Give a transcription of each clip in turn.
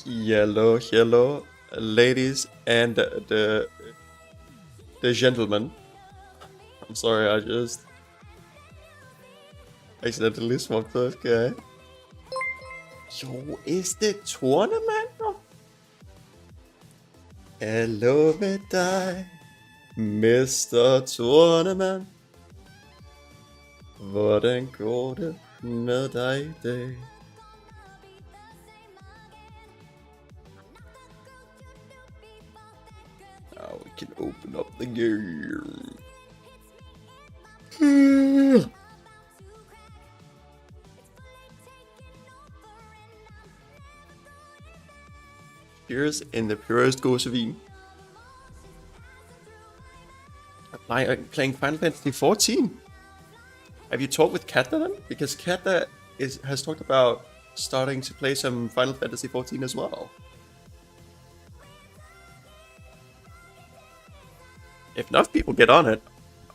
Hello, ladies and the gentlemen. I'm sorry, I just accidentally swapped those guy. Yo, is the tournament? Hello med dig, Mr. Tournament. Hvordan går det med dig i dag? Now we can open up the game. Cheers in the purest gåsevin. Playing Final Fantasy 14. Have you talked with Kata then? Because Kata has talked about starting to play some Final Fantasy 14 as well. If enough people get on it,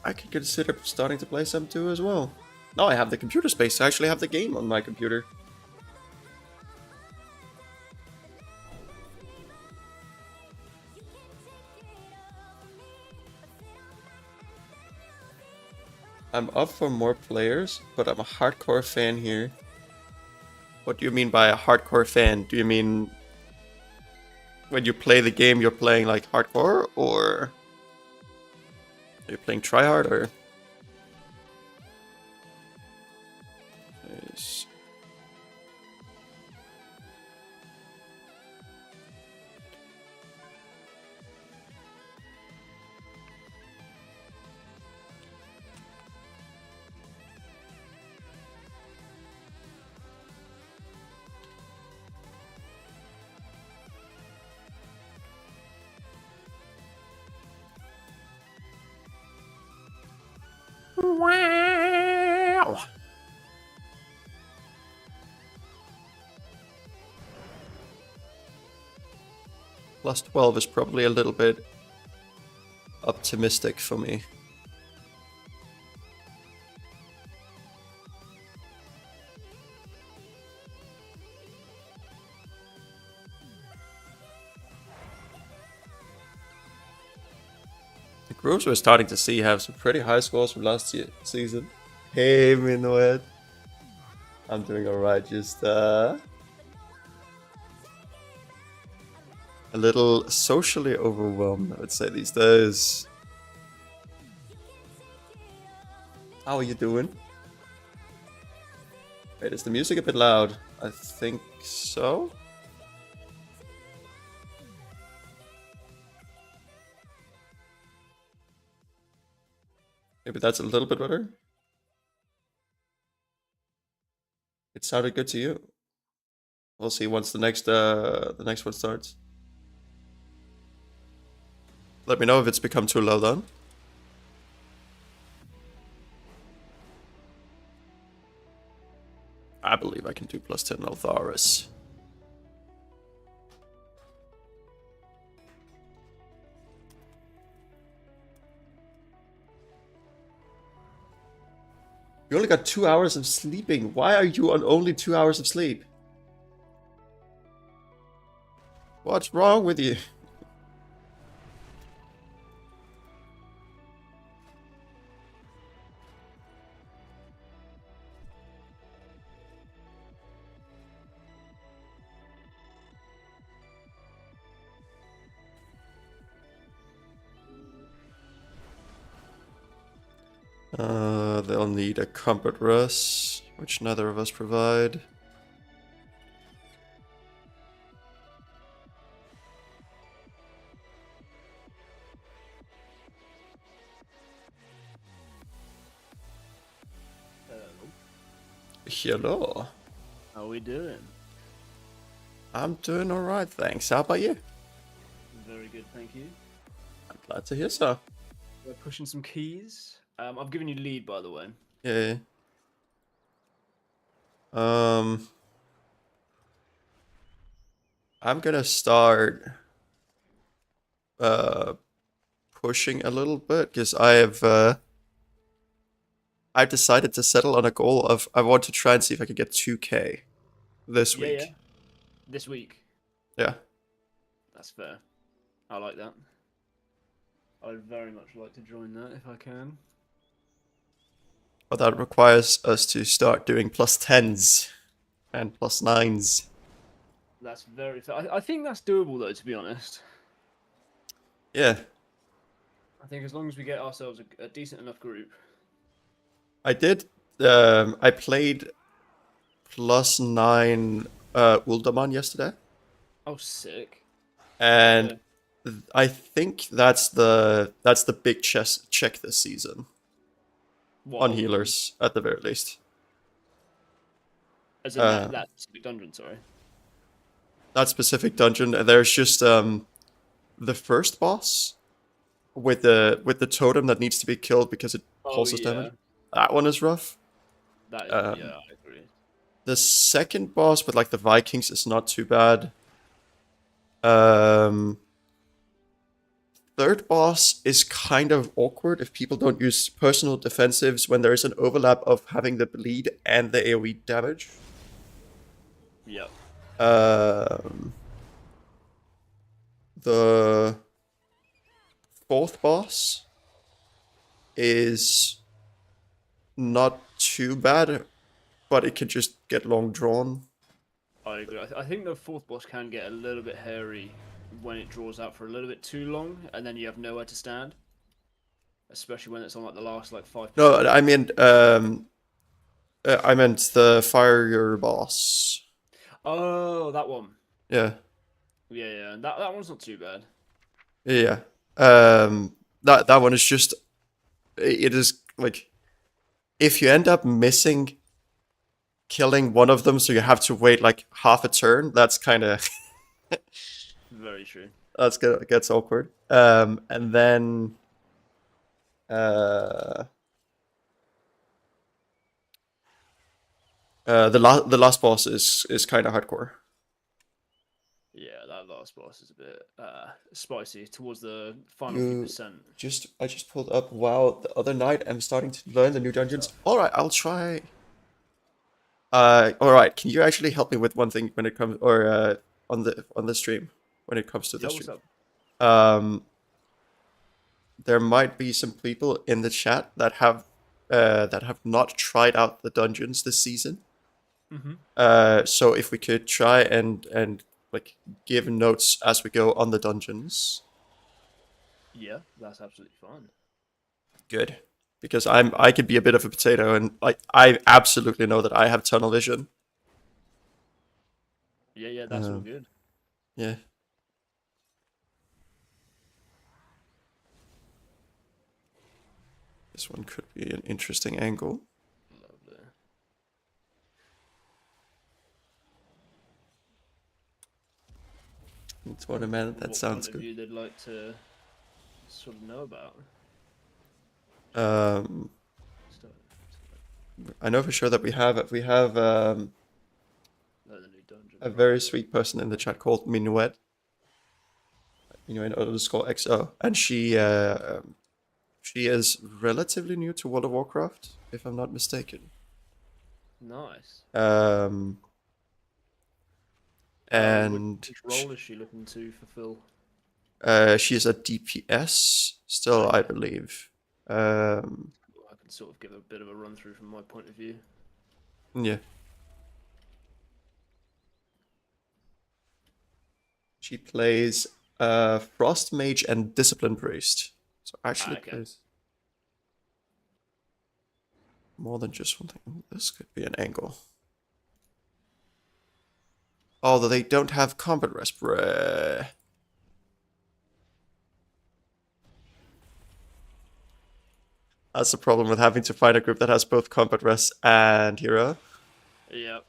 I could consider starting to play some too as well. Now I have the computer space to actually have the game on my computer. I'm up for more players, but I'm a hardcore fan here. What do you mean by a hardcore fan? Do you mean when you play the game you're playing like hardcore, or are you playing tryhard, or? Nice. Wow. Plus 12 is probably a little bit optimistic for me. The groups we're starting to see have some pretty high scores from last season. Hey, Minuet. I'm doing alright, just a little socially overwhelmed, I would say, these days. How are you doing? Wait, is the music a bit loud? I think so. Maybe that's a little bit better. It sounded good to you. We'll see once the next one starts. Let me know if it's become too low then. I believe I can do plus 10 Altharis. You only got 2 hours of sleeping. Why are you on only 2 hours of sleep? What's wrong with you? They'll need a combat rush, which neither of us provide. Hello. How we doing? I'm doing alright, thanks. How about you? Very good, thank you. I'm glad to hear so. We're pushing some keys. I've given you lead, by the way. Yeah. I'm gonna start pushing a little bit because I've decided to settle on a goal of I want to try and see if I can get 2K this week. Yeah. This week. Yeah. That's fair. I like that. I'd very much like to join that if I can. But that requires us to start doing +10s and +9s. That's very fair. I think that's doable though, to be honest. Yeah. I think as long as we get ourselves a decent enough group. I did. I played +9 Uldaman yesterday. Oh, sick. And Okay. I think that's the big chess check this season What on Uldaman? healers at the very least. As in Uh, that specific dungeon, sorry. that specific dungeon. There's just the first boss with the totem that needs to be killed because it Oh pulses damage. yeah, That one is rough. that is Um, yeah, I agree. the second boss with like the Vikings is not too bad. Um, third boss is kind of awkward if people don't use personal defensives when there is an overlap of having the bleed and the AoE damage. Yep. Um, the fourth boss is not too bad, but it can just get long drawn. I agree. I think the fourth boss can get a little bit hairy when it draws out for a little bit too long, and then you have nowhere to stand. Especially when it's on like the last like No, 5%. I meant the fire boss. Oh, that one. Yeah, Yeah, yeah, and that one's not too bad. yeah. That one is just. It is like if you end up missing killing one of them, so you have to wait like half a turn. That's kind of Very true. that's gets awkward. And then uh, the last boss is kind of hardcore. Yeah, that last boss is a bit spicy towards the final few You percent. I just pulled up. Wow, the other night I'm starting to learn the new dungeons. All right, I'll try. All right. Can you actually help me with one thing when it comes, or on the stream when it comes to the Yeah, what's stream? up? Um, there might be some people in the chat that have not tried out the dungeons this season. Mm-hmm. So if we could try and like give notes as we go on the dungeons, Yeah, that's absolutely fine. good. Because I could be a bit of a potato, and like I absolutely know that I have tunnel vision. Yeah, yeah, that's all Um, good. yeah. This one could be an interesting angle. Lovely. It's what a man. That What point sounds of good. view they'd like to sort of know about? Um, Start, I know for sure that we have the new dungeon, a right? very sweet person in the chat called Minuet. Minuet underscore XO, and she is relatively new to World of Warcraft, if I'm not mistaken. Nice. Um, and Which role is she looking to fulfill? she is a DPS still, I Okay. believe. Um, I can sort of give a bit of a run through from my point of view. yeah. She plays Frost Mage and Discipline Priest. So actually Okay. plays more than just one thing. Ooh, this could be an angle. Although they don't have combat rest. Bruh. That's the problem with having to find a group that has both combat rest and hero. Yep.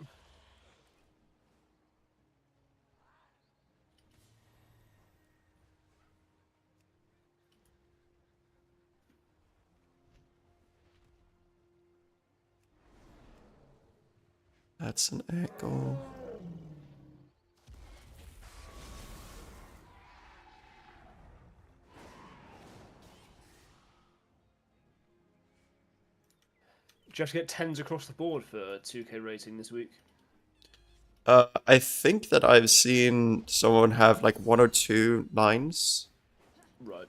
That's an angle. Do you have to get tens across the board for 2K rating this week? I think that I've seen someone have like one or two nines, Right.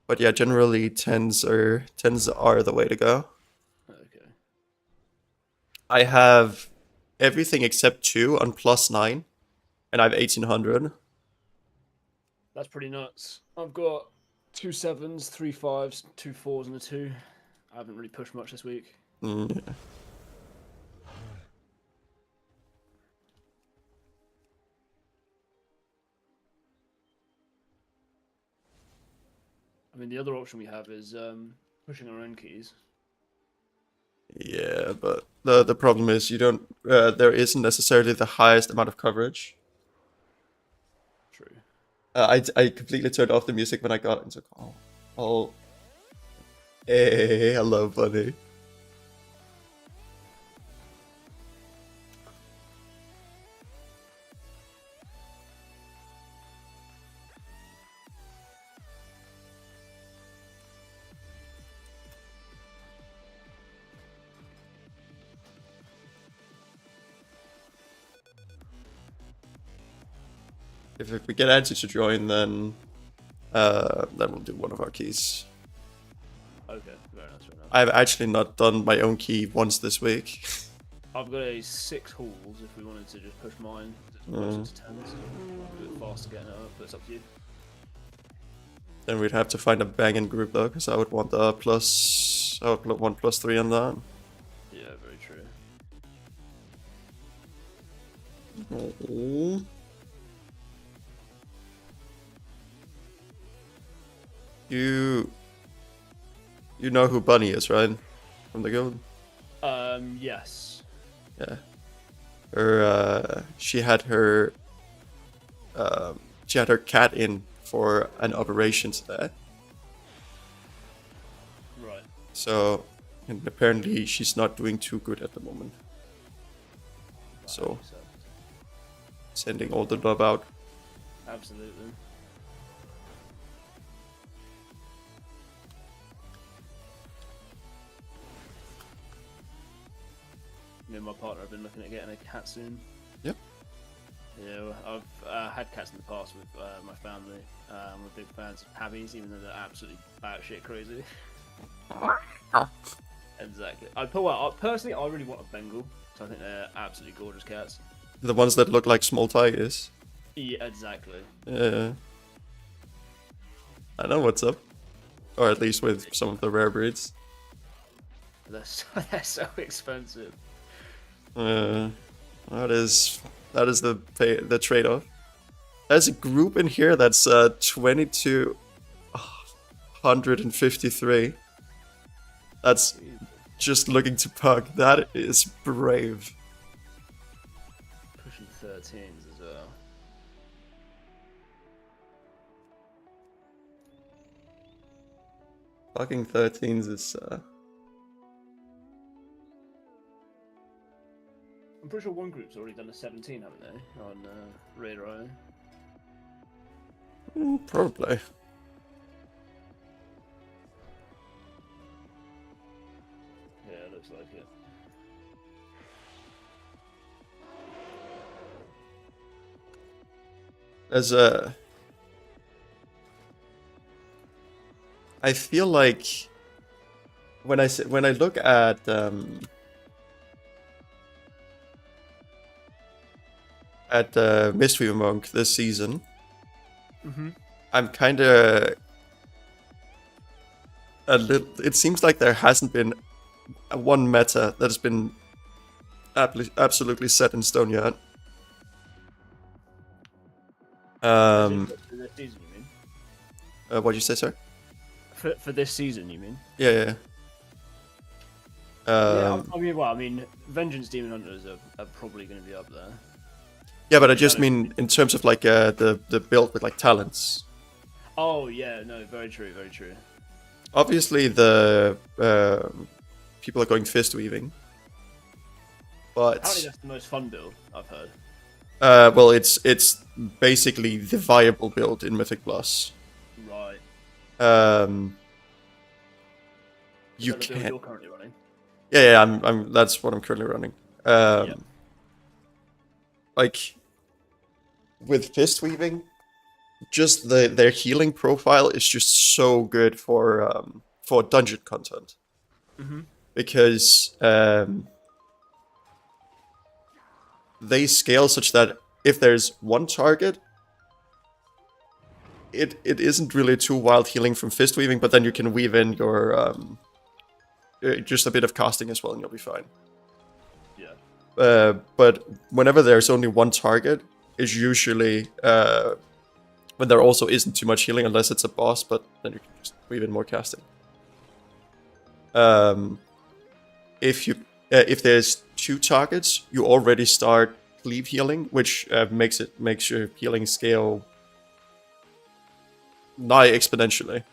but yeah, generally tens are the way to go. Okay. I have everything except two on +9, and I have 1800. That's pretty nuts. I've got two sevens, three fives, two fours, and a two. I haven't really pushed much this week. Yeah. I mean, the other option we have is pushing our own keys. Yeah, but the problem is you don't there isn't necessarily the highest amount of coverage. True. I completely turned off the music when I got into call. Oh, hey, hello, buddy. If we get Angie to join, then we'll do one of our keys. Okay, very nice, very nice. I've actually not done my own key once this week. I've got a 6 halls if we wanted to just push mine. It's closer to 10, so a bit faster getting it up, but it's up to you. Then we'd have to find a banging group though, because I would want the plus. I would want +3 on that. Yeah, very true. Oh. You know who Bunny is, right? From the guild. Yes. Yeah. She had her cat in for an operation today. Right. So, and apparently she's not doing too good at the moment. So, sending all the love out. Absolutely. Me and my partner have been looking at getting a cat soon. Yep. Yeah, I've had cats in the past with my family. We're big fans of tabbies, even though they're absolutely batshit crazy. Exactly. Personally, I really want a Bengal, so I think they're absolutely gorgeous cats. The ones that look like small tigers. Yeah, exactly. Yeah. I know what's up. Or at least with some of the rare breeds. They're so expensive. That is the trade-off. There's a group in here that's 2253. That's just looking to pug. That is brave. Pushing 13s as well. Fucking 13s is I'm pretty sure one group's already done a 17, haven't they? On Radar. probably. Yeah, it looks like it. There's a. I feel like when I look at Mistweaver Monk this season, I'm kind of a little. It seems like there hasn't been one meta that has been absolutely set in stone yet. For this season, you mean? What'd you say, sir? For this season, you mean? Yeah. Yeah, I mean, Vengeance Demon Hunters are probably going to be up there. Yeah, but I just mean in terms of like the build with like talents. Oh yeah, no, very true, very true. Obviously, the people are going fist weaving, but Apparently that's the most fun build I've heard. well, it's basically the viable build in Mythic Plus. Right. You Is that the build can. you're currently running? Yeah, I'm. That's what I'm currently running. Yep. like with fist weaving, just their healing profile is just so good for dungeon content because they scale such that if there's one target, it isn't really too wild healing from fist weaving, but then you can weave in your just a bit of casting as well, and you'll be fine. Yeah. But whenever there's only one target, is usually when there also isn't too much healing, unless it's a boss, but then you can just weave in more casting. If there's two targets, you already start cleave healing, which makes your healing scale nigh exponentially.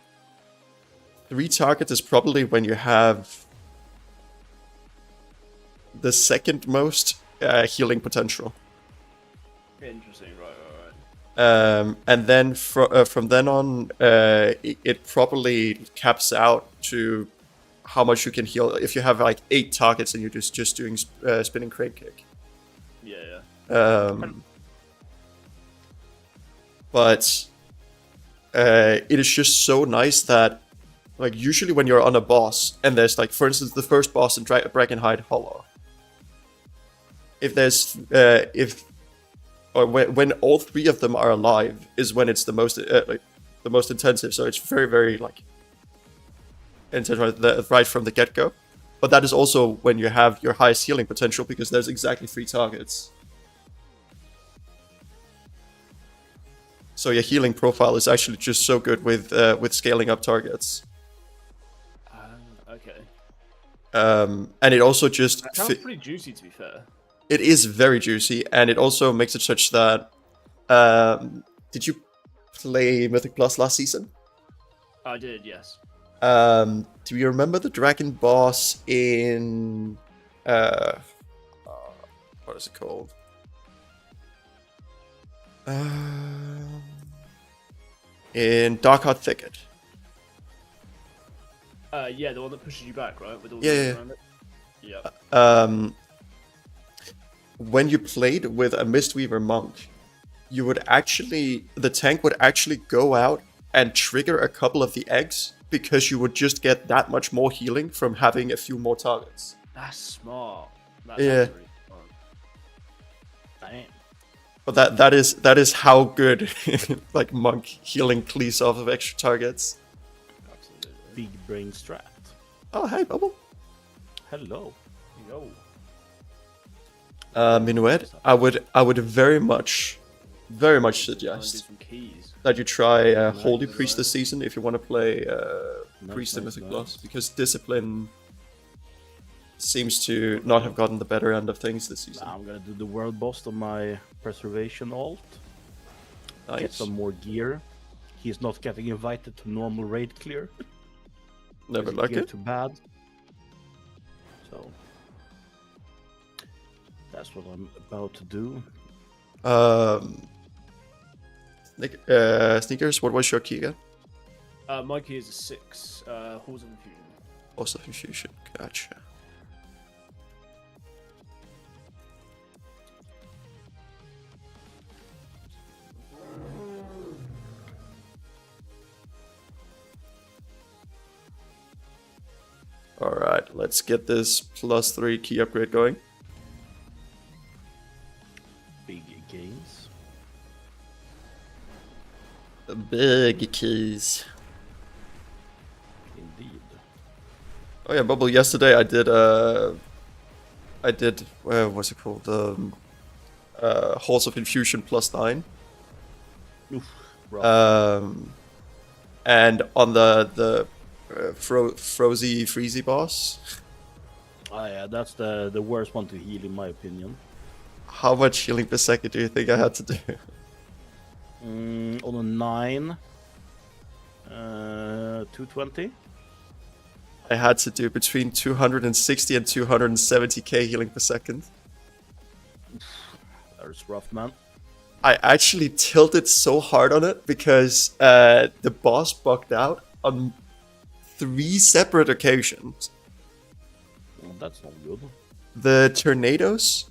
3 targets is probably when you have the second most healing potential. Interesting, right. And then from then on, it probably caps out to how much you can heal. If you have like 8 targets and you're just doing spinning crane kick. Yeah. But it is just so nice that, like, usually when you're on a boss and there's, like, for instance, the first boss in Brackenhide Hollow, if there's when all 3 of them are alive is when it's the most intensive. So it's very, very like intense right from the get-go. But that is also when you have your highest healing potential, because there's exactly 3 targets. So your healing profile is actually just so good with scaling up targets. Okay. And it also just That sounds pretty juicy, to be fair. It is very juicy, and it also makes it such that. Did you play Mythic Plus last season? I did, yes. Do you remember the dragon boss in what is it called? In Darkheart Thicket. Yeah, the one that pushes you back, right? With all Yeah. around it? Yeah. When you played with a Mistweaver monk, the tank would actually go out and trigger a couple of the eggs, because you would just get that much more healing from having a few more targets. That's smart. That's Yeah. really smart. Damn. But that is how good like monk healing cleaves off of extra targets. Absolutely. Big brain strat. Oh, hey, Bubble. Hello. Yo. Minuet, I would very much Try and do suggest some keys. that you try Holy Nice. Priest this season if you want to play Nice, Priest in nice, Mythic nice. Plus, because Discipline seems to not have gotten the better end of things this season. I'm gonna do the world boss on my preservation alt. Get Nice. some more gear. He's not getting invited to normal raid clear. Never His like gear it. too bad. So that's what I'm about to do. Sneakers, what was your key again? My key is a 6. Halls of Infusion. Also Fusion. Gotcha. Alright, let's get this +3 key upgrade going. Big gains. Big keys. Indeed. Oh yeah, Bubble, yesterday I did what's it called? Halls of Infusion +9. Oof, rough. And on the Freezy boss, Ah, yeah, that's the worst one to heal in my opinion. how much healing per second do you think I had to do? On a 9, 220. I had to do between 260 and 270k healing per second. That's rough, man. I actually tilted so hard on it because the boss bugged out on 3 separate occasions. Well, that's not good. The tornadoes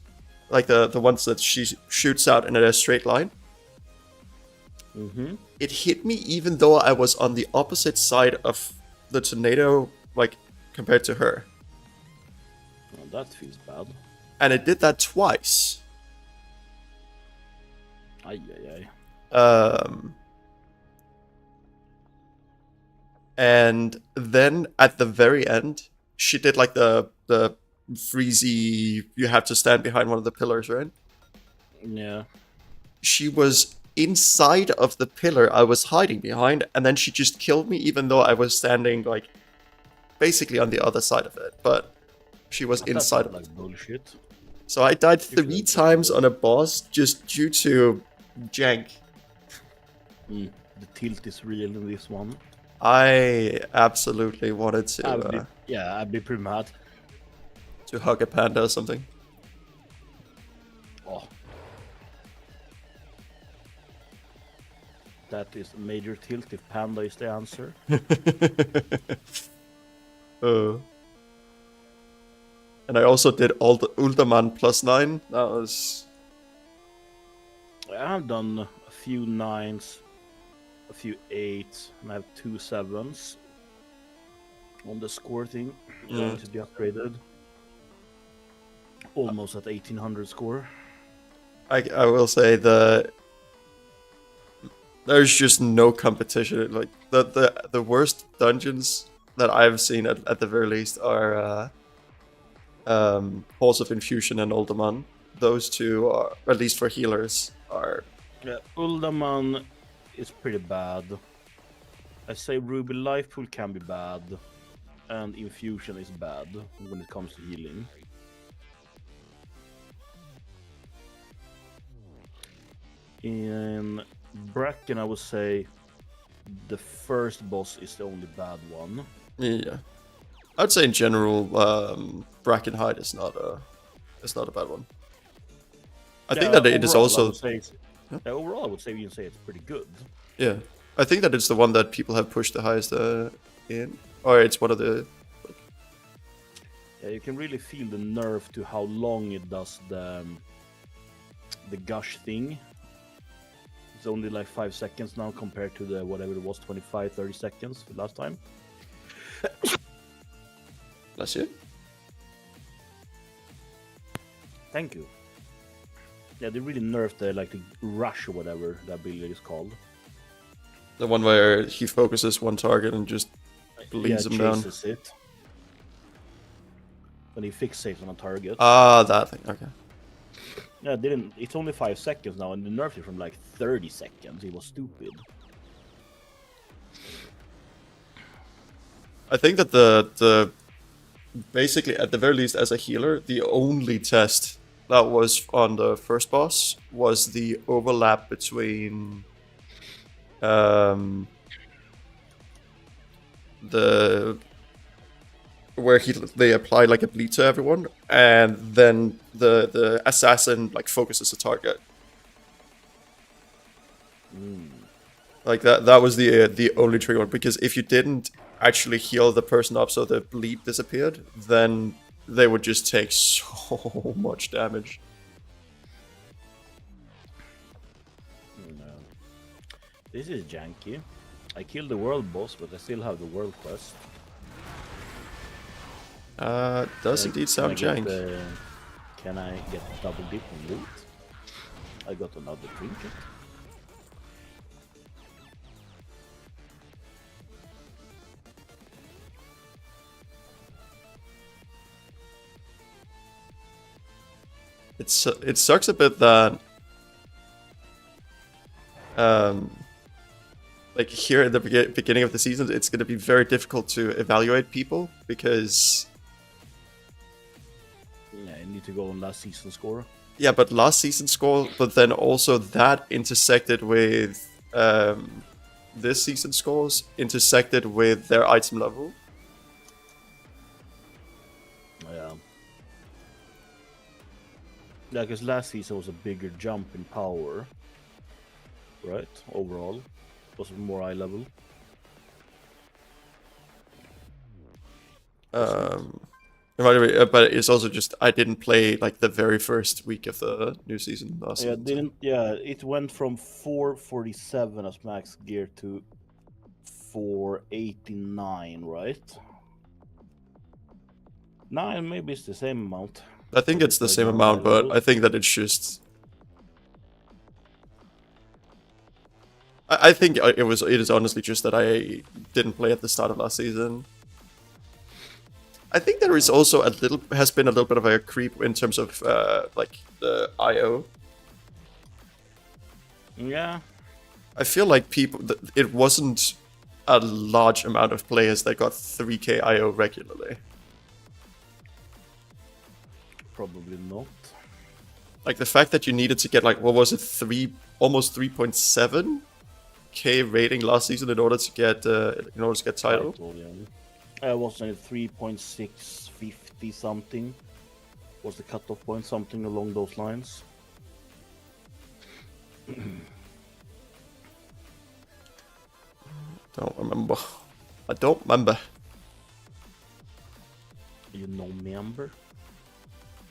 like the ones that she shoots out in a straight line. Mm-hmm. It hit me even though I was on the opposite side of the tornado, like compared to her. Well, that feels bad. And it did that twice. Ay, ay, ay. And then at the very end, she did like the freezy, you have to stand behind one of the pillars, right? Yeah. She was inside of the pillar I was hiding behind, and then she just killed me even though I was standing like basically on the other side of it, but she was inside of it. Like bullshit. So I died You 3 should've times on a boss just due to jank. The tilt is real in this one. I absolutely wanted to I'd be pretty mad. to hug a panda or something. Oh. That is a major tilt if panda is the answer. And I also did all the Ultraman +9. That was... I have done a few 9s, a few 8s, and I have 2 7s on the score thing. Yeah. To be upgraded. Almost at 1800 score. I will say there's just no competition. Like the worst dungeons that I've seen at the very least are Halls of Infusion and Uldaman. Those two are, at least for healers, are... Yeah, Uldaman is pretty bad. I say Ruby Life Pool can be bad, and Infusion is bad when it comes to healing. In Bracken, I would say the first boss is the only bad one. Yeah. I'd say in general, Brackenhide is not a bad one. I think that it is also... Overall, I would say you can say it's pretty good. Yeah. I think that it's the one that people have pushed the highest in. Or it's one of the... Yeah, you can really feel the nerf to how long it does the gush thing. It's only like 5 seconds now compared to the whatever it was, 25-30 seconds last time. Bless you. Thank you. Yeah, they really nerfed the rush or whatever the ability is called. The one where he focuses one target and just bleeds him down. It. When he fixates on a target. Ah, that thing. Okay. Yeah, it's only 5 seconds now, and they nerfed it from like 30 seconds. It was stupid. I think that the basically at the very least as a healer, the only test that was on the first boss was the overlap between where they apply like a bleed to everyone, and then the assassin like focuses a target. Like that was the only trigger one, because if you didn't actually heal the person up so the bleed disappeared, then they would just take so much damage. No. This is janky. I killed the world boss, but I still have the world quest. Does indeed sound jank. Can I get double dip on loot? I got another trinket. It sucks a bit that like here at the beginning of the season, it's going to be very difficult to evaluate people because I need to go on last season score. Yeah, but last season score, but then also that intersected with this season scores, intersected with their item level. Yeah. Yeah, because last season was a bigger jump in power, right? Overall, it was more eye level. By the way, but it's also just I didn't play like the very first week of the new season last Yeah, season. it went from 447 as max gear to 489, right? No, maybe it's the same amount. I think it's the same amount, but I think that it's just. I think it is honestly just that I didn't play at the start of last season. I think there is also has been a little bit of a creep in terms of like the IO. Yeah. I feel like it wasn't a large amount of players that got 3k IO regularly. Probably not. Like the fact that you needed to get like, what was it, almost 3.7k rating last season in order to get title. Was it 3.650 something? Was the cutoff point something along those lines? Don't remember. I don't remember. You know, member?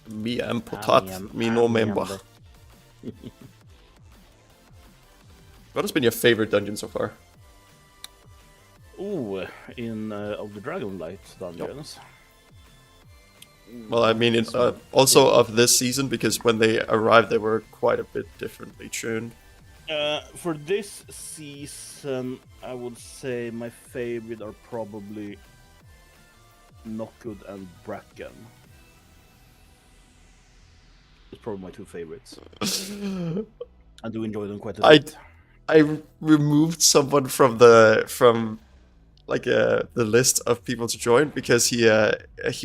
Me and potat. Me no member. What has been your favorite dungeon so far? Ooh, in of the Dragonlight dungeons. Well, I mean, also of this season, because when they arrived, they were quite a bit differently tuned. For this season, I would say my favorite are probably Knockwood and Bracken. It's probably my two favorites. I do enjoy them quite a bit. I removed someone from the list of people to join because he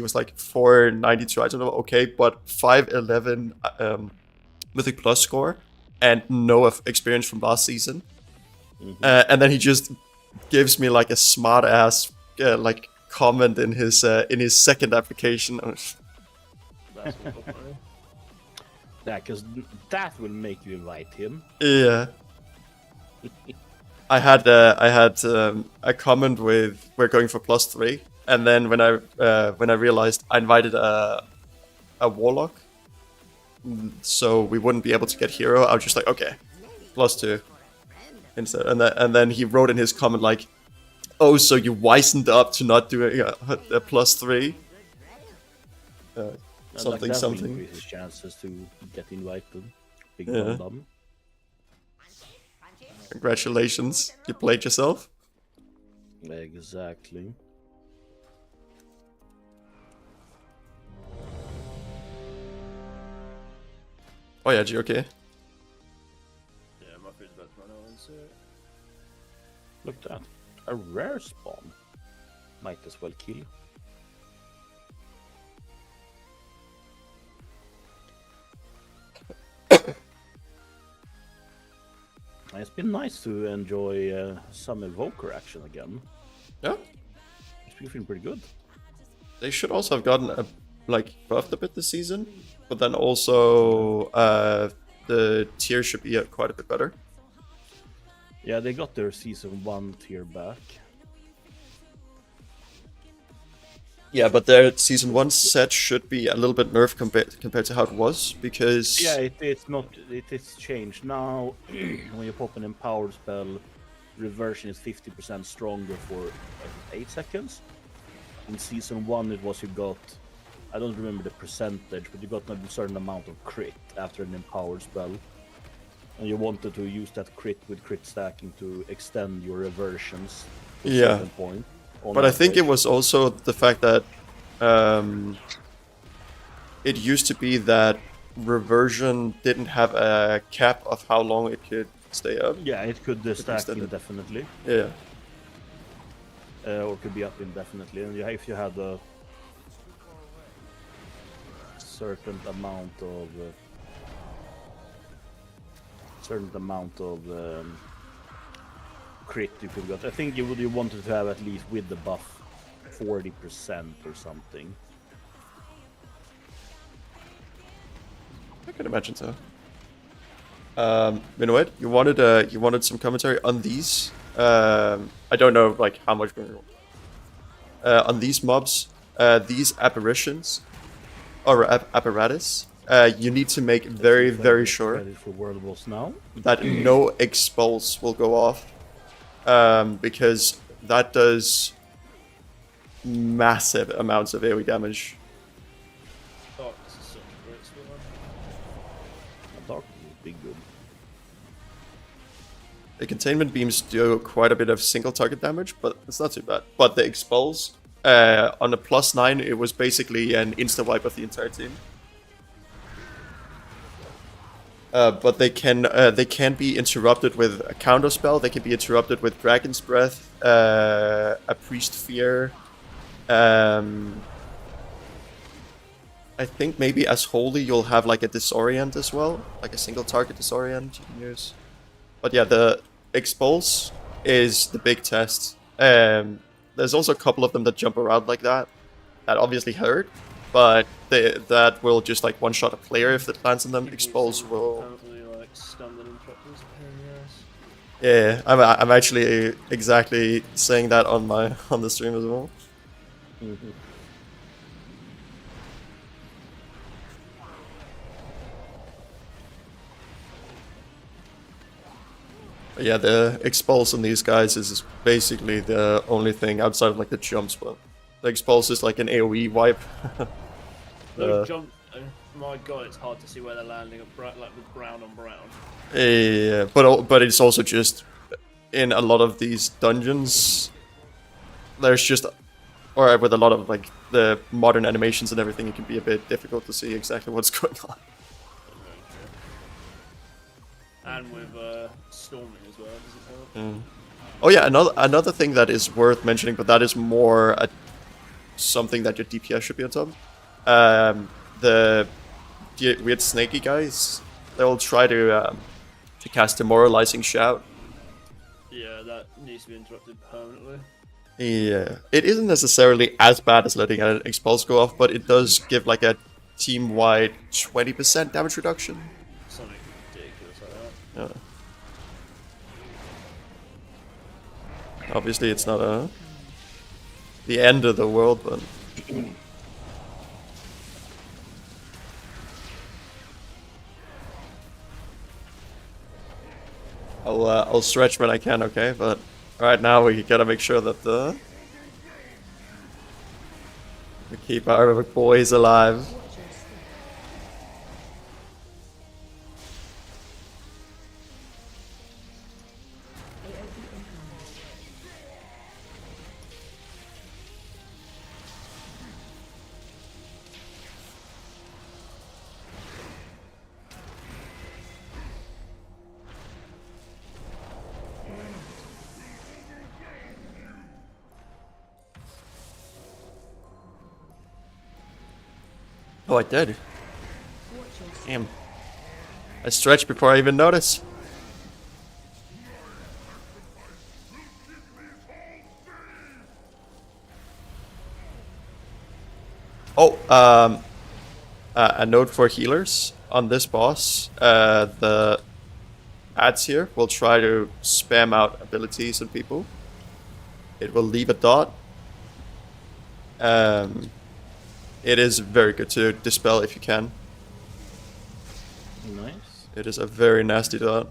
was like 492. I don't know, okay, but 511 Mythic Plus score and no experience from last season. Mm-hmm. And then he just gives me like a smart ass like comment in his second application. That's yeah, because that will make you invite him. Yeah. I had a comment with "we're going for +3," and then when I realized I invited a warlock, so we wouldn't be able to get hero, I was just like, okay, +2 instead, and then he wrote in his comment like, oh, so you wisened up to not doing a +3. Something. Increase his chances to get invited. Big well done. Congratulations, you played yourself. Exactly. Oh yeah, G, okay. Yeah, my food's about to run out, so... Look at that. A rare spawn. Might as well kill. It's been nice to enjoy some evoker action again. Yeah. It's been feeling pretty good. They should also have gotten buffed a bit this season, but then also the tier should be quite a bit better. Yeah, they got their season 1 tier back. Yeah, but their season 1 set should be a little bit nerfed compared to how it was, because... Yeah, it's changed. Now, when you pop an empowered spell, reversion is 50% stronger for 8 seconds. In season 1 it was you got, I don't remember the percentage, but you got a certain amount of crit after an empowered spell. And you wanted to use that crit with crit stacking to extend your reversions to a certain point. But I think it was also the fact that it used to be that reversion didn't have a cap of how long it could stay up. Yeah, it could stack indefinitely. Yeah. Or could be up indefinitely. And if you had a certain amount of crit you could get. I think you wanted to have at least with the buff 40% or something. I can imagine so. You know what? You wanted some commentary on these. I don't know like how much on these mobs. these apparitions or apparatus, you need to make very, If I very get sure credit for World Boss now. that no expulse will go off, because that does massive amounts of AoE damage. Darkness is such a great spell. Dark would be good. The containment beams do quite a bit of single target damage, but it's not too bad. But the expulse, on a +9, it was basically an insta wipe of the entire team. But they can be interrupted with a counter spell. They can be interrupted with Dragon's Breath, a Priest Fear. I think maybe as Holy you'll have like a Disorient as well, like a single target Disorient you can use. But yeah, the Expulse is the big test. There's also a couple of them that jump around like that. That obviously hurt, but that will just like one-shot a player if it lands on them. Expulse will... Apparently, like, stun and interrupt is a pain in the ass. Yeah, I'm actually exactly saying that on the stream as well. Mm-hmm. But yeah, the Expulse on these guys is basically the only thing outside of like the jumps, but the Expulse is like an AoE wipe. Those jumps, my god, it's hard to see where they're landing at like with brown on brown. Yeah, but it's also just in a lot of these dungeons, there's just, or with a lot of like the modern animations and everything, it can be a bit difficult to see exactly what's going on. And with storming as well, does it help? Oh yeah, another thing that is worth mentioning, but that is more something that your DPS should be on top. The weird snaky guys, they'll try to cast Demoralizing Shout. Yeah, that needs to be interrupted permanently. Yeah, it isn't necessarily as bad as letting an Expulse go off, but it does give like a team-wide 20% damage reduction. Something ridiculous like that. Yeah. Obviously, it's not the end of the world, but I'll stretch when I can, okay? But right now we gotta make sure that we keep our boys alive. Oh, I did. Damn. I stretched before I even noticed. Oh, a note for healers on this boss. The ads here will try to spam out abilities on people. It will leave a dot. It is very good to dispel if you can. Nice. It is a very nasty dot.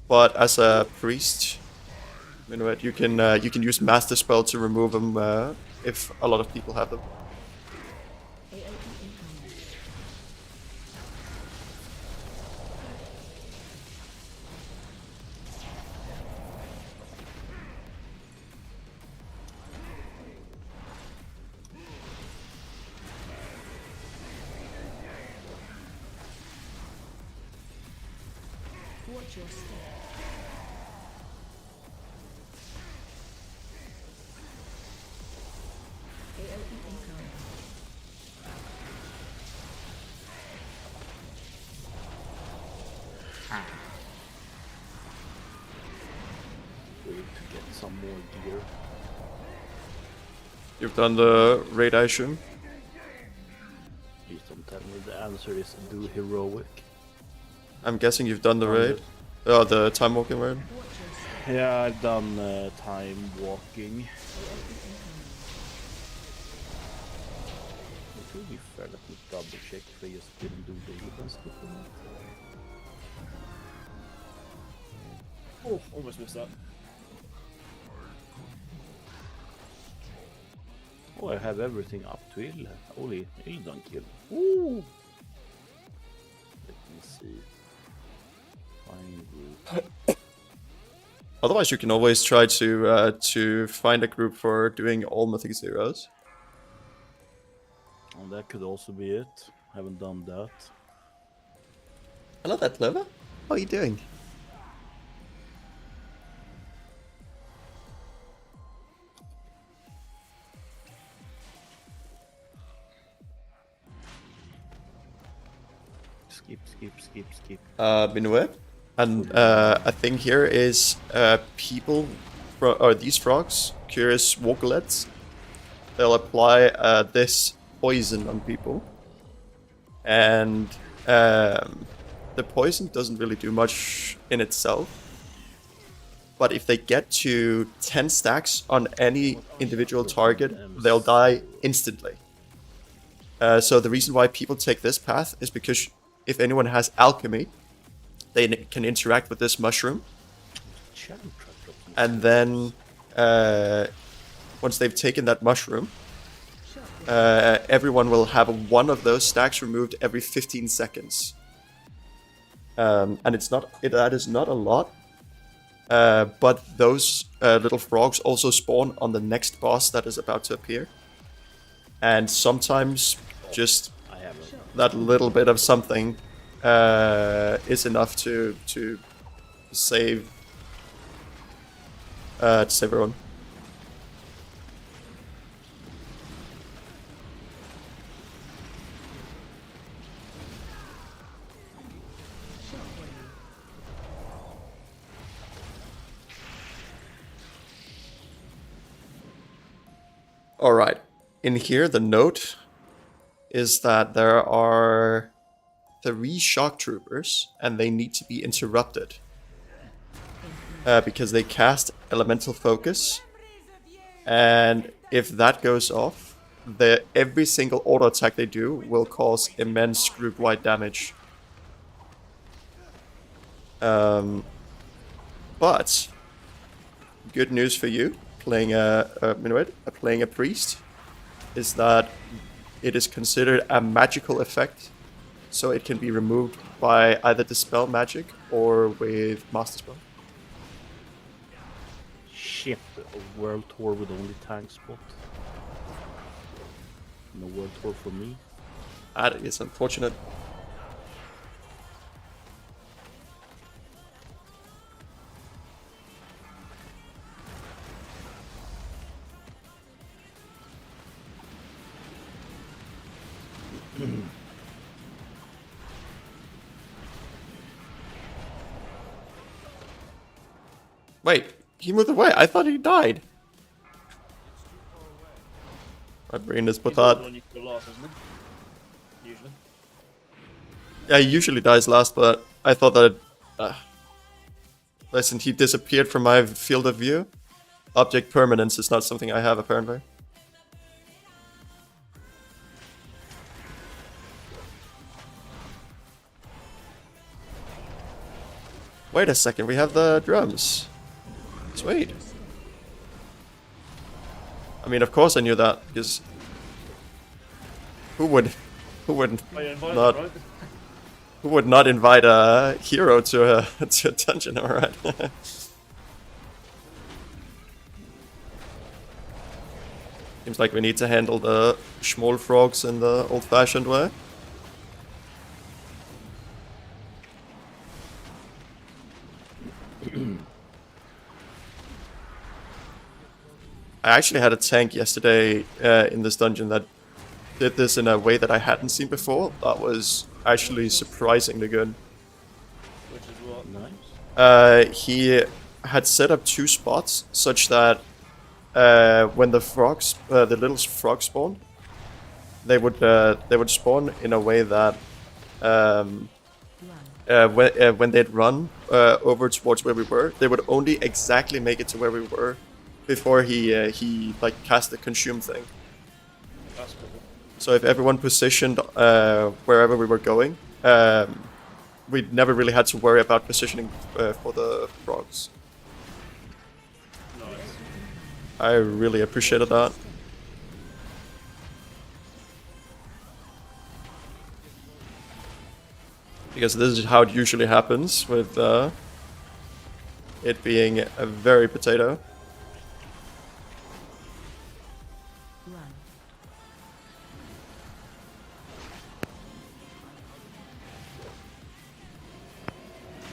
But as a priest, you can use Master Spell to remove them if a lot of people have them. Watch your step. AoE incoming. We need to get some more gear. You've done the raid, I assume? Please don't tell me the answer is do heroic. I'm guessing you've done the raid? Oh, the time walking raid? Yeah, I've done time walking. To be fair, let me double check if I just didn't do the event skip or not. Oh, almost missed that. Oh, I have everything up to ill. Only ill don't kill. Ooh! Let me see. Find group. Otherwise, you can always try to find a group for doing all Mythic Zeros. Oh, that could also be it. Haven't done that. Hello there, Clover. How are you doing? Skip. Minuet. And a thing here is people, or these frogs, curious walklets, they'll apply this poison on people. And the poison doesn't really do much in itself. But if they get to 10 stacks on any individual target, they'll die instantly. So the reason why people take this path is because if anyone has alchemy, they can interact with this mushroom. And then once they've taken that mushroom, everyone will have one of those stacks removed every 15 seconds. And that is not a lot. But those little frogs also spawn on the next boss that is about to appear. And sometimes just that little bit of something is enough to save everyone. Alright, in here the note is that there are 3 shock troopers and they need to be interrupted because they cast elemental focus, and if that goes off, every single auto attack they do will cause immense group-wide damage. But good news for you playing playing a priest is that it is considered a magical effect, so it can be removed by either Dispel Magic or with Master Spell. Shit, a world tour with only tank spot. No world tour for me. That is unfortunate. Wait, he moved away. I thought he died. My brain is put He's the out. one you kill last, isn't he? Usually. Yeah, he usually dies last, but I thought that... listen, he disappeared from my field of view. Object permanence is not something I have, apparently. Wait a second, we have the drums. Sweet. I mean, of course I knew that, because who would not Right? who would not invite a hero to a dungeon, alright? Seems like we need to handle the small frogs in the old-fashioned way. I actually had a tank yesterday in this dungeon that did this in a way that I hadn't seen before. That was actually surprisingly good. Which is what? Nice. He had set up 2 spots such that when the frogs, the little frogs spawned, they would spawn in a way that when they'd run over towards where we were, they would only exactly make it to where we were before he like cast the consume thing. That's cool. So if everyone positioned wherever we were going, we never really had to worry about positioning for the frogs. Nice. I really appreciated that. Because this is how it usually happens with it being a very potato. Run.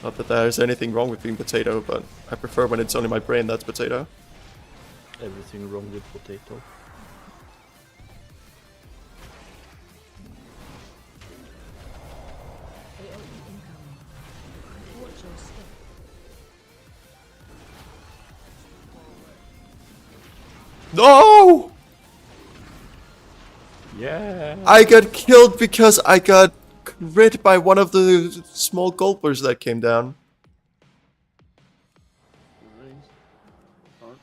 Not that there's anything wrong with being potato, but I prefer when it's only my brain that's potato. Everything wrong with potato. AoE incoming. Watch your step. No! Yeah. I got killed because I got crit by one of the small gulpers that came down. Nice. Fine.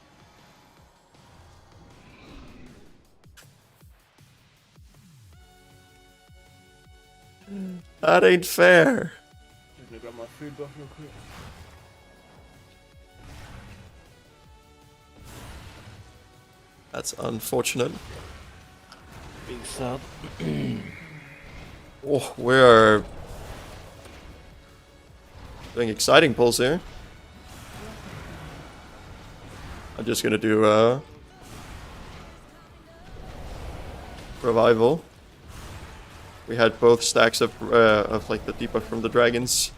That ain't fair. I'm gonna grab my food buff real quick. That's unfortunate. Big sad. Oh, we're doing exciting pulls here. I'm just gonna do revival. We had both stacks of like the debuff from the dragons.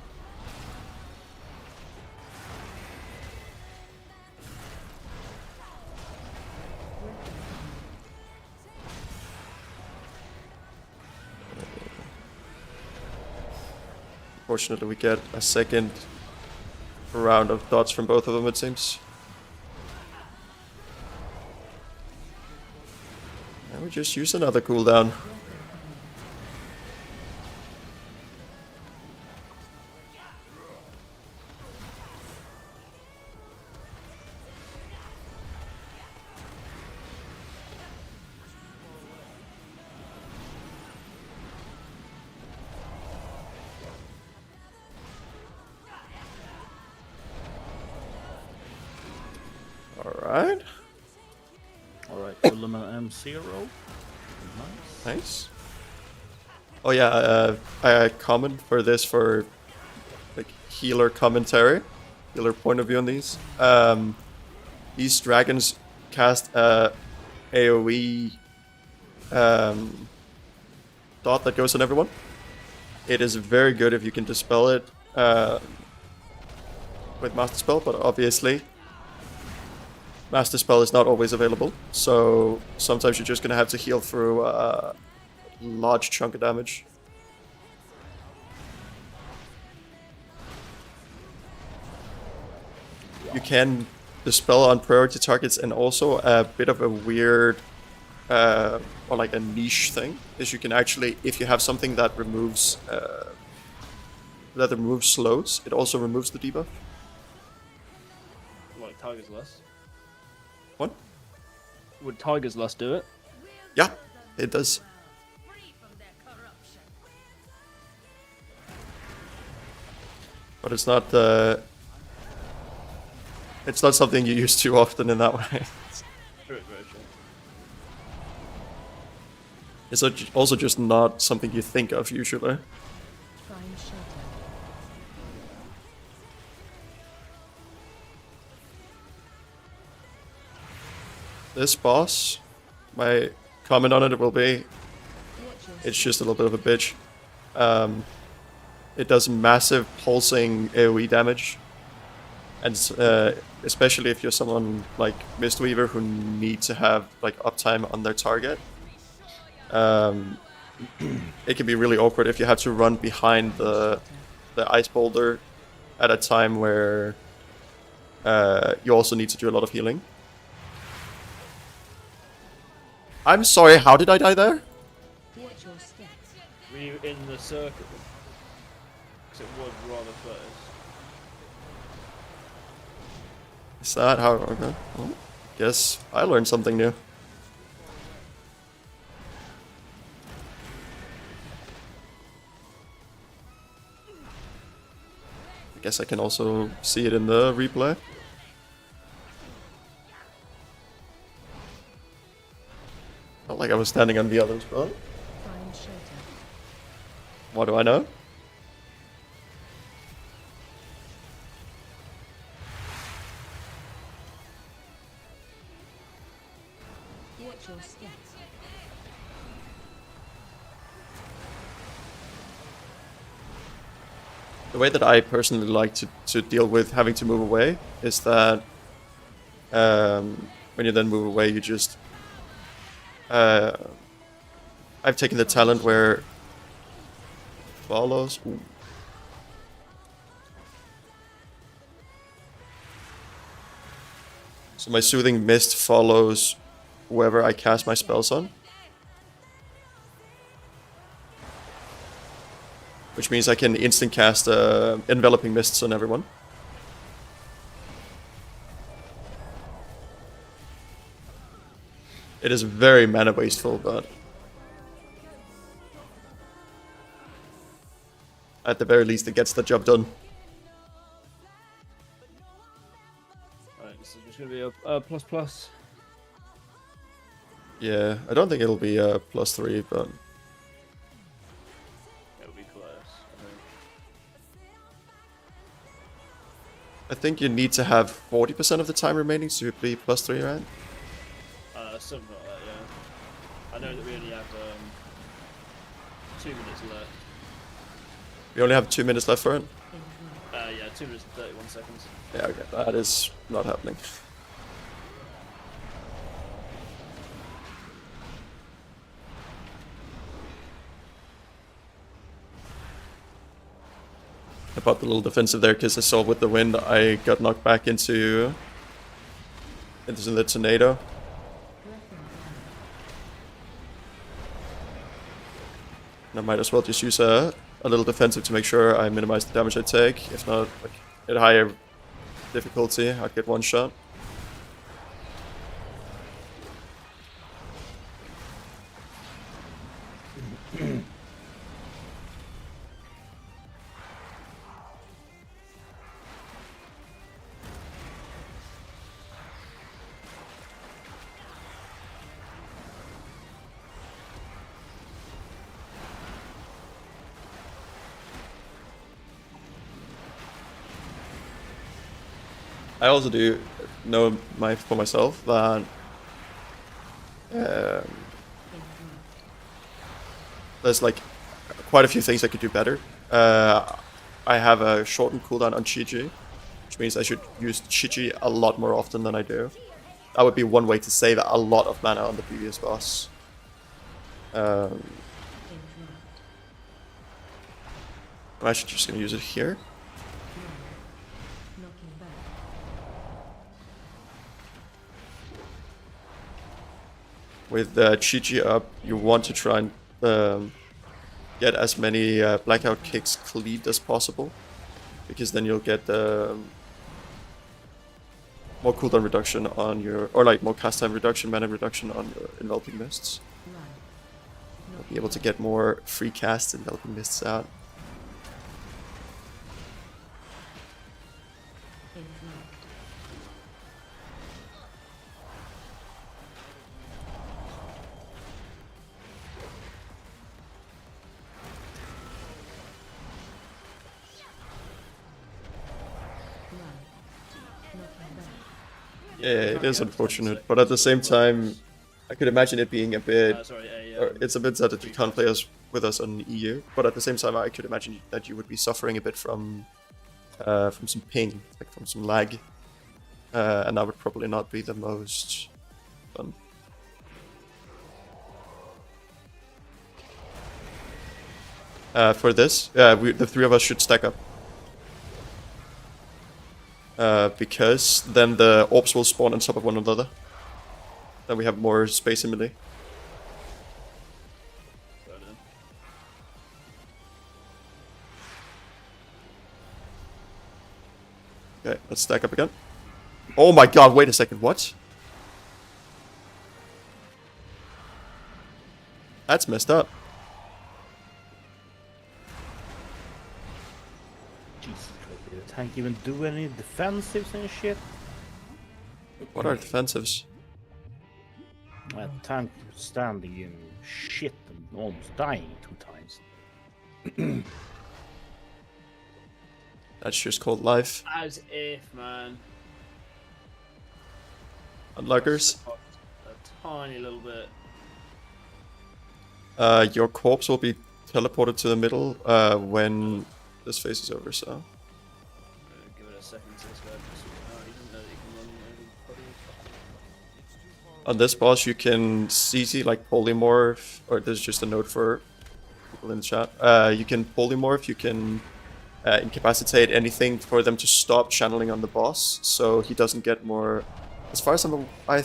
Fortunately, we get a second round of dots from both of them, it seems. And we just use another cooldown. Alright. Alright, Ultima M0. Nice. Nice. Oh yeah, I comment for this for like healer commentary, healer point of view on these. These dragons cast AoE dot that goes on everyone. It is very good if you can dispel it with Master Spell, but obviously Master Spell is not always available, so sometimes you're just gonna have to heal through a large chunk of damage. You can dispel on priority targets, and also a bit of a weird or like a niche thing is you can actually, if you have something that removes slows, it also removes the debuff. Like Tiger's Lust. What? Would Tiger's Lust do it? Yeah, it does. But it's not something you use too often in that way. True, very true. It's also just not something you think of usually. Find shelter. This boss, my comment on it will be, Watch your it's just a little bit of a bitch. It does massive pulsing AoE damage, and especially if you're someone like Mistweaver who needs to have like uptime on their target, it can be really awkward if you have to run behind the ice boulder at a time where you also need to do a lot of healing. I'm sorry, how did I die there? Watch your steps. Were you in the circle? Because it was rather close. Is that how? Okay. Well, guess I learned something new. guess I can also see it in the replay. Not like I was standing on the other spot. Find shelter. What do I know? Watch your steps. The way that I personally like to deal with having to move away is that when you then move away, you just... I've taken the talent where... Follows... Ooh. So my Soothing Mist follows whoever I cast my spells on. Which means I can instant cast Enveloping Mists on everyone. It is very mana wasteful, but... at the very least, it gets the job done. Alright, this is just going to be a plus. Yeah, I don't think it'll be a +3, but... It'll be close, I think you need to have 40% of the time remaining to be +3, right? Something like that, yeah. I know that we only have 2 minutes left. We only have 2 minutes left for it? Yeah, 2 minutes and 31 seconds. Yeah, okay, that is not happening. I popped a little defensive there because I saw with the wind I got knocked back into the tornado. And I might as well just use a little defensive to make sure I minimize the damage I take. If not, like, at higher difficulty, I'd get one shot. I also do know for myself that there's like quite a few things I could do better. I have a shortened cooldown on Chi-Chi, which means I should use Chi-Chi a lot more often than I do. That would be one way to save a lot of mana on the previous boss. I'm actually just gonna use it here. With Chi-Chi up, you want to try and get as many blackout kicks cleaved as possible, because then you'll get more cooldown reduction on your, or like more cast time reduction, mana reduction on your Enveloping Mists. You'll be able to get more free cast Enveloping Mists out. Yeah, it is unfortunate, but at the same time, I could imagine it being a bit... it's a bit sad that you can't play with us on EU, but at the same time I could imagine that you would be suffering a bit from some ping, like from some lag, and that would probably not be the most fun. For this, the three of us should stack up. Because then the orbs will spawn on top of one another. Then we have more space in melee. Okay, let's stack up again. Oh my god, wait a second, what? That's messed up. Jesus Christ, did the tank even do any defensives and shit? What are defensives? That tank was standing in shit and almost dying 2 times. That's just called life. As if, man. Unluckers. A tiny little bit. Your corpse will be teleported to the middle when this phase is over, so. Give it a second to this guy. He doesn't know that he can run over bodies. On this boss, you can CC like polymorph, or there's just a note for people in the chat. You can polymorph, you can incapacitate anything for them to stop channeling on the boss, so he doesn't get more. As far as I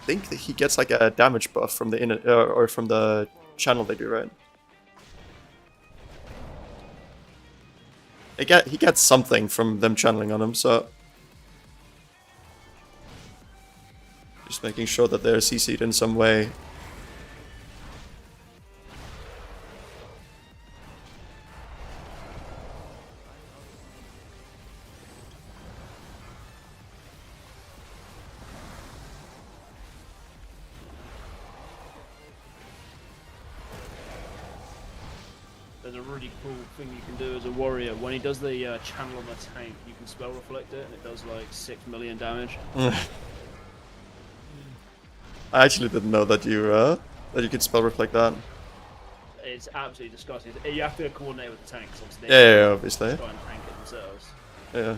think that he gets like a damage buff from the or from the channel they do, right? He gets something from them channeling on him, so just making sure that they're CC'd in some way. There's a really cool thing you can do as a warrior. When he does the channel on the tank, you can spell reflect it, and it does like 6 million damage. I actually didn't know that you could spell reflect that. It's absolutely disgusting. You have to coordinate with the tanks, obviously. Yeah, obviously. Try and tank it themselves. Yeah.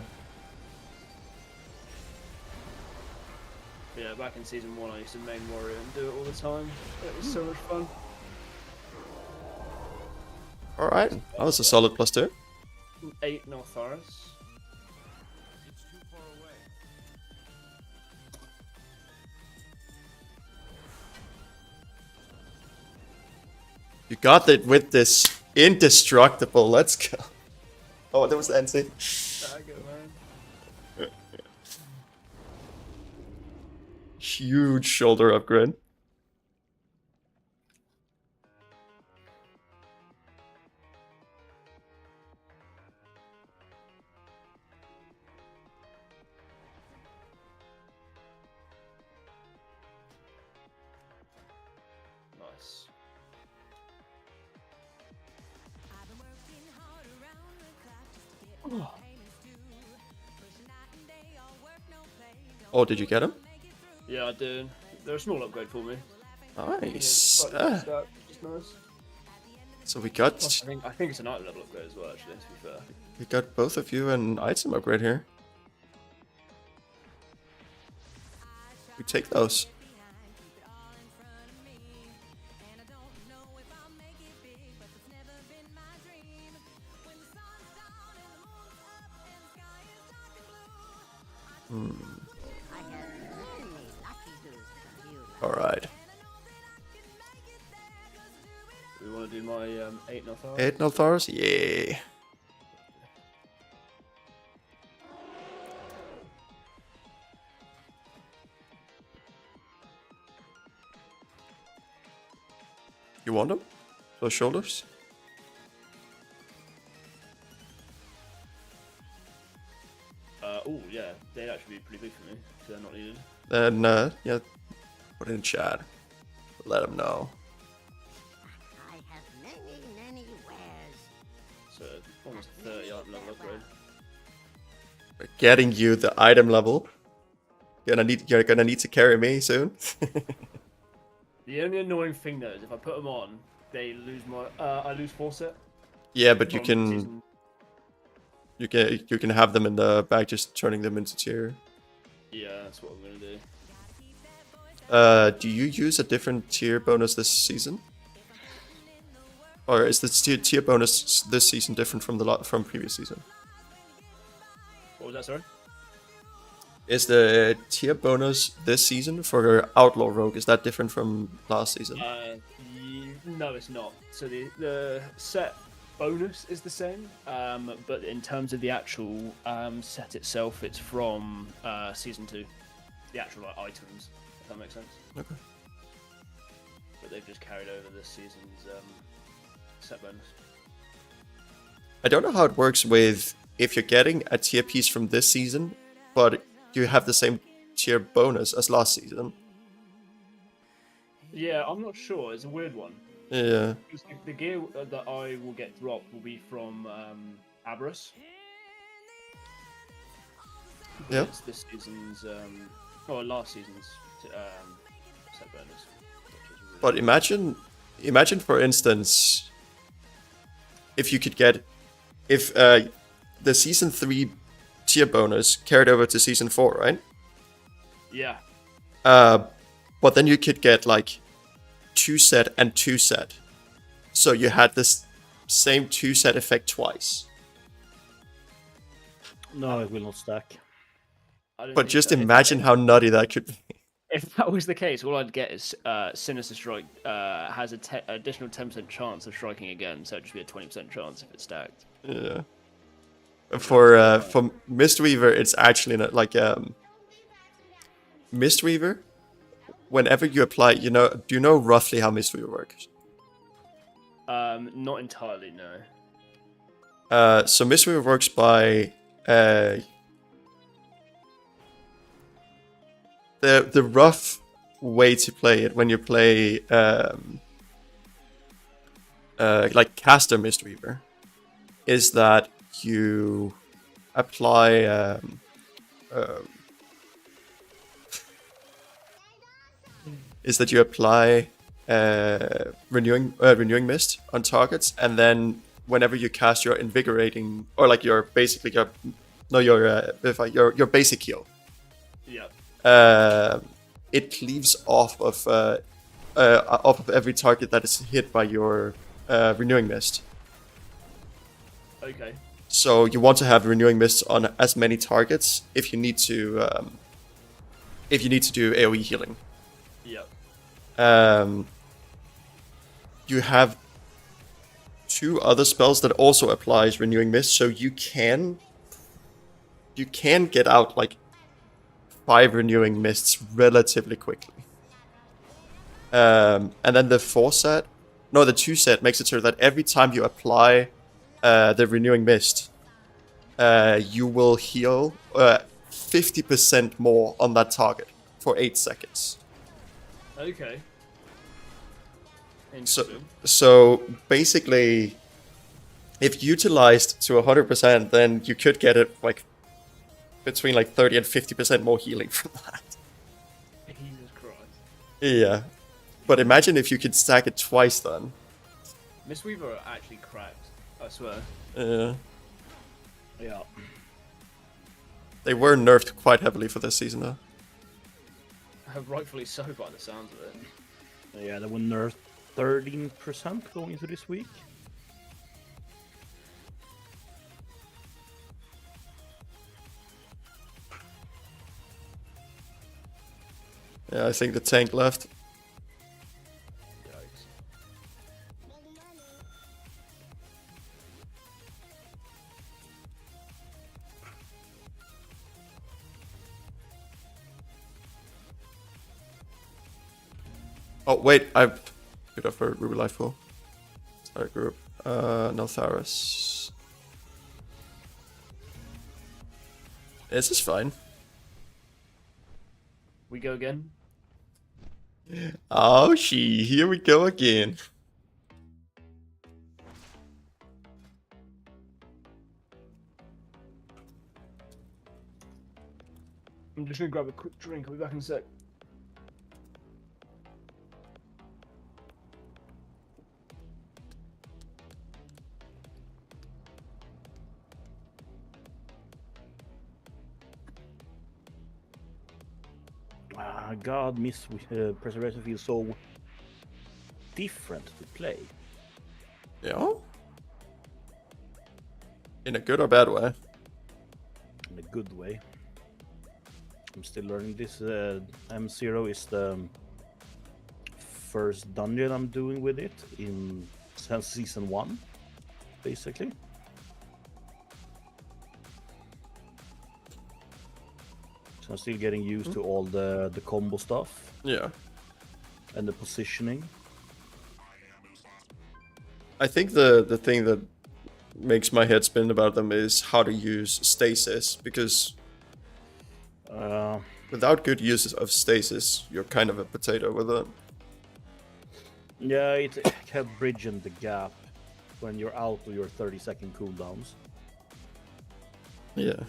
But yeah, back in season 1, I used to main warrior and do it all the time. It was so much fun. Alright, that was a solid +2. 8 Northaris. You got it with this indestructible, let's go. Oh, that was the NC. Man. Huge shoulder upgrade. Nice. Oh, did you get him? Yeah, I did. They're a small upgrade for me. Nice. Just nice. So we got I think it's a night level upgrade as well, actually, to be fair. we got both of you an item upgrade here. We take those. Alright. We want to do my 8 Northaris? 8 Nilthars? Yeah. You want them? Those shoulders? Oh, yeah. They'd actually be pretty big for me, if they're not needed. Then, yeah, put it in chat. Let them know. I have many wares. So, almost 30 item level upgrade. We're getting you the item level. You're gonna need to carry me soon. The only annoying thing though is if I put them on, they lose my. I lose force. Yeah, but you can have them in the bag, just turning them into tier. Yeah, that's what I'm gonna do. Do you use a different tier bonus this season? Or is the tier bonus this season different from previous season? What was that, sorry? Is the tier bonus this season for Outlaw Rogue, is that different from last season? No, it's not. So the set bonus is the same, but in terms of the actual set itself, it's from season 2. The actual items, if that makes sense. Okay. But they've just carried over this season's set bonus. I don't know how it works with if you're getting a tier piece from this season, but you have the same tier bonus as last season. Yeah, I'm not sure. It's a weird one. Yeah. The gear that I will get dropped will be from Aberrus. Yep. It's this season's, or last season's set bonus. Which is really But imagine for instance, if you could get, if the season 3 tier bonus carried over to season 4, right? Yeah. But then you could get like 2 set and 2 set. So you had this same 2 set effect twice. No, it will not stack. I don't But think just so. imagine how nutty that could be. If that was the case, all I'd get is Sinister Strike has an additional 10% chance of striking again, so it'd just be a 20% chance if it's stacked. Yeah. For Mistweaver, it's actually not like Mistweaver. Whenever you apply, do you know roughly how Mistweaver works? Not entirely, no. So Mistweaver works by the rough way to play it when you play like caster Mistweaver is that you apply renewing mist on targets, and then whenever you cast your invigorating or like your basic heal, Yeah. it cleaves off of every target that is hit by your renewing mist. Okay. So you want to have renewing mists on as many targets if you need to do AoE healing. Yeah. You have 2 other spells that also applies renewing mist, so you can get out like 5 renewing mists relatively quickly. And then the 2 set makes it so that every time you apply the renewing mist, you will heal 50% more on that target for 8 seconds. Okay. Interesting. So basically, if utilized to 100%, then you could get it like between like 30 and 50% more healing from that. Jesus Christ. Yeah. But imagine if you could stack it twice then. Mistweaver are actually cracked, I swear. Yeah. They were nerfed quite heavily for this season though. Rightfully so by the sounds of it. Yeah, they were nerfed 13% going into this week. Yeah, I think the tank left. Yikes. Oh wait, I've good for Ruby Life Pool. Start group. Notharis. This is fine. We go again? Oh, here we go again. I'm just gonna grab a quick drink. I'll be back in a sec. God, Preservation feels so different to play. Yeah? In a good or bad way? In a good way. I'm still learning this. M0 is the first dungeon I'm doing with it since season 1, basically. So I'm still getting used to all the combo stuff. Yeah. And the positioning. I think the thing that makes my head spin about them is how to use stasis, because without good use of stasis, you're kind of a potato with it. Yeah, it kept bridging the gap when you're out of your 30-second cooldowns. Yeah.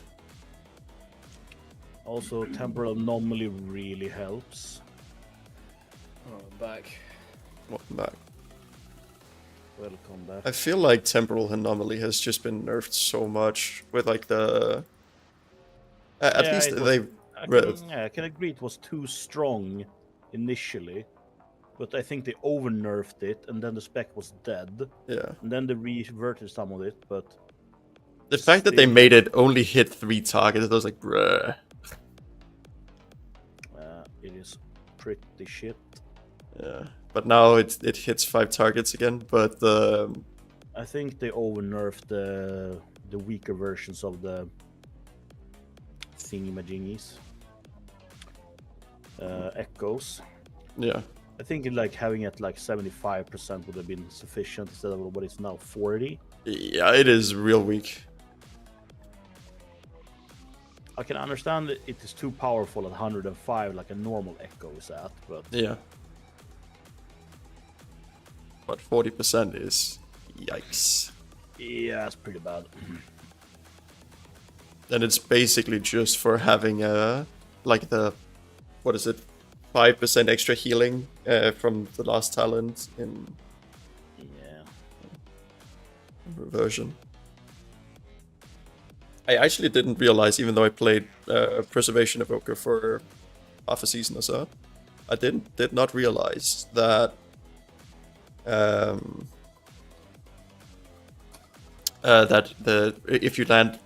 Also, temporal anomaly really helps. Oh, I'm back. Welcome back. Welcome back. I feel like temporal anomaly has just been nerfed so much with like the. At Yeah, least it was- they've. I can agree it was too strong initially, but I think they over nerfed it, and then the spec was dead, Yeah. and then they reverted some of it. But The fact that they still- made it only hit 3 targets, I was like, bruh. it is pretty shit. Yeah. But now it hits 5 targets again, but I think they over nerfed the weaker versions of the thingy-majingies. Echoes. yeah. I think like having it like 75% would have been sufficient instead of what is now 40. Yeah, it is real weak. I can understand that it is too powerful at 105 like a normal Echo is at, but Yeah. But 40% is yikes. yeah, it's pretty bad. And it's basically just for having like the, what is it, 5% extra healing from the last talent in Yeah. reversion. I actually didn't realize, even though I played Preservation Evoker for half a season or so, I did not realize that that if you land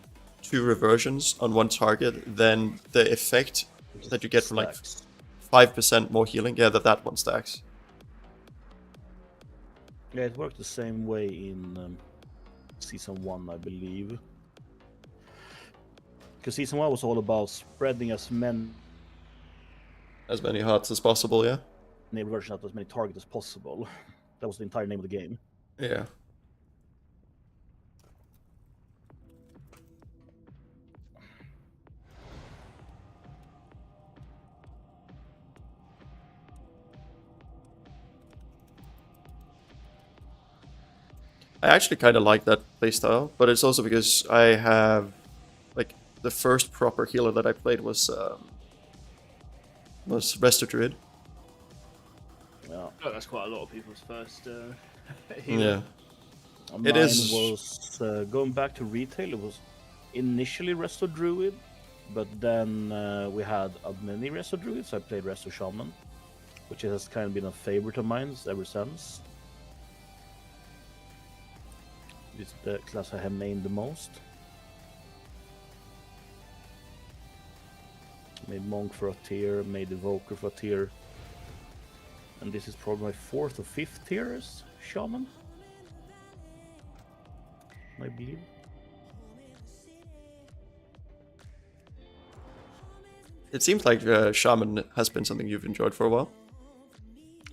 2 reversions on one target, then the effect that you get from like Stacks. 5% more healing, yeah, that one stacks. Yeah, it worked the same way in season 1, I believe. Because season 1 was all about spreading as many As many hearts as possible, yeah. versions out as many targets as possible. That was the entire name of the game. Yeah. I actually kind of like that playstyle, but it's also because I have, like, the first proper healer that I played was Resto Druid. Yeah. Oh, that's quite a lot of people's first. Yeah. Mine It is- was going back to retail. It was initially Resto Druid, but then we had many Resto Druids. So I played Resto Shaman, which has kind of been a favorite of mine ever since. It's the class I have mained the most. Made Monk for a tier, made Evoker for a tier. And this is probably my 4th or 5th tier as Shaman, I believe. It seems like Shaman has been something you've enjoyed for a while.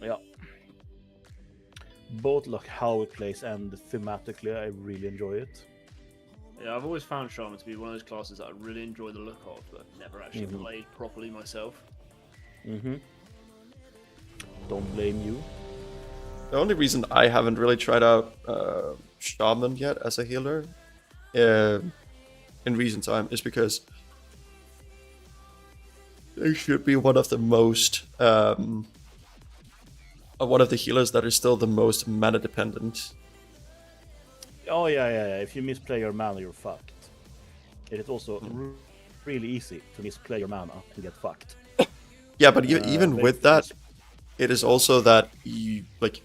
Yeah. Both like how it plays and thematically, I really enjoy it. Yeah, I've always found Shaman to be one of those classes that I really enjoy the look of, but never actually played properly myself. Mm-hmm. Don't blame you. The only reason I haven't really tried out Shaman yet as a healer in recent time is because it should be one of the most one of the healers that is still the most mana dependent. Oh yeah. If you misplay your mana, you're fucked. It is also really easy to misplay your mana and get fucked. Yeah, but even but with that, it is also that you, like,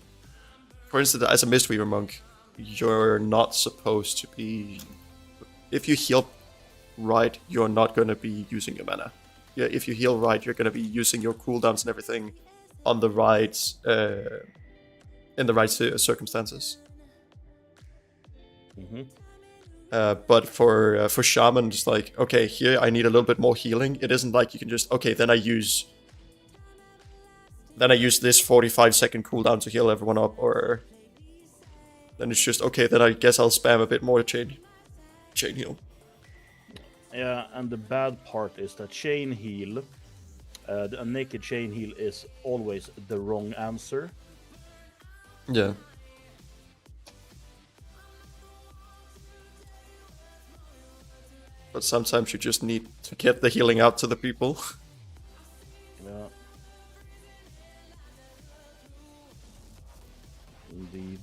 for instance, as a Mistweaver monk, you're not supposed to be. If you heal right, you're not going to be using your mana. Yeah, if you heal right, you're going to be using your cooldowns and everything on the right, in the right circumstances. Mm-hmm. But for Shaman, just like, okay, here I need a little bit more healing. It isn't like you can just, okay, then I use this 45-second cooldown to heal everyone up, or then it's just okay. Then I guess I'll spam a bit more chain heal. Yeah, and the bad part is that chain heal, a naked chain heal is always the wrong answer. Yeah. But sometimes you just need to get the healing out to the people. Yeah. Indeed.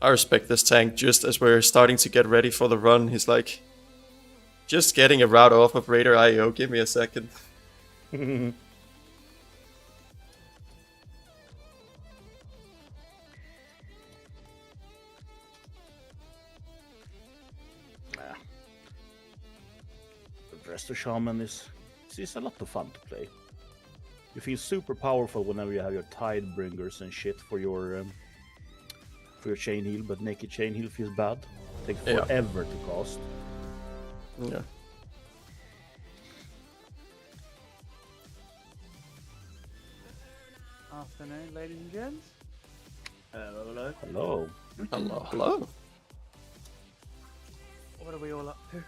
I respect this tank. Just as we're starting to get ready for the run, he's like, just getting a route off of Raider IO. Give me a second. The Resto Shaman is a lot of fun to play. You feel super powerful whenever you have your Tidebringers and shit for your chain heal, but naked chain heal feels bad. Takes forever to cast. Yeah. Afternoon, ladies and gents. Hello. Hello. Hello. Hello. What are we all up to?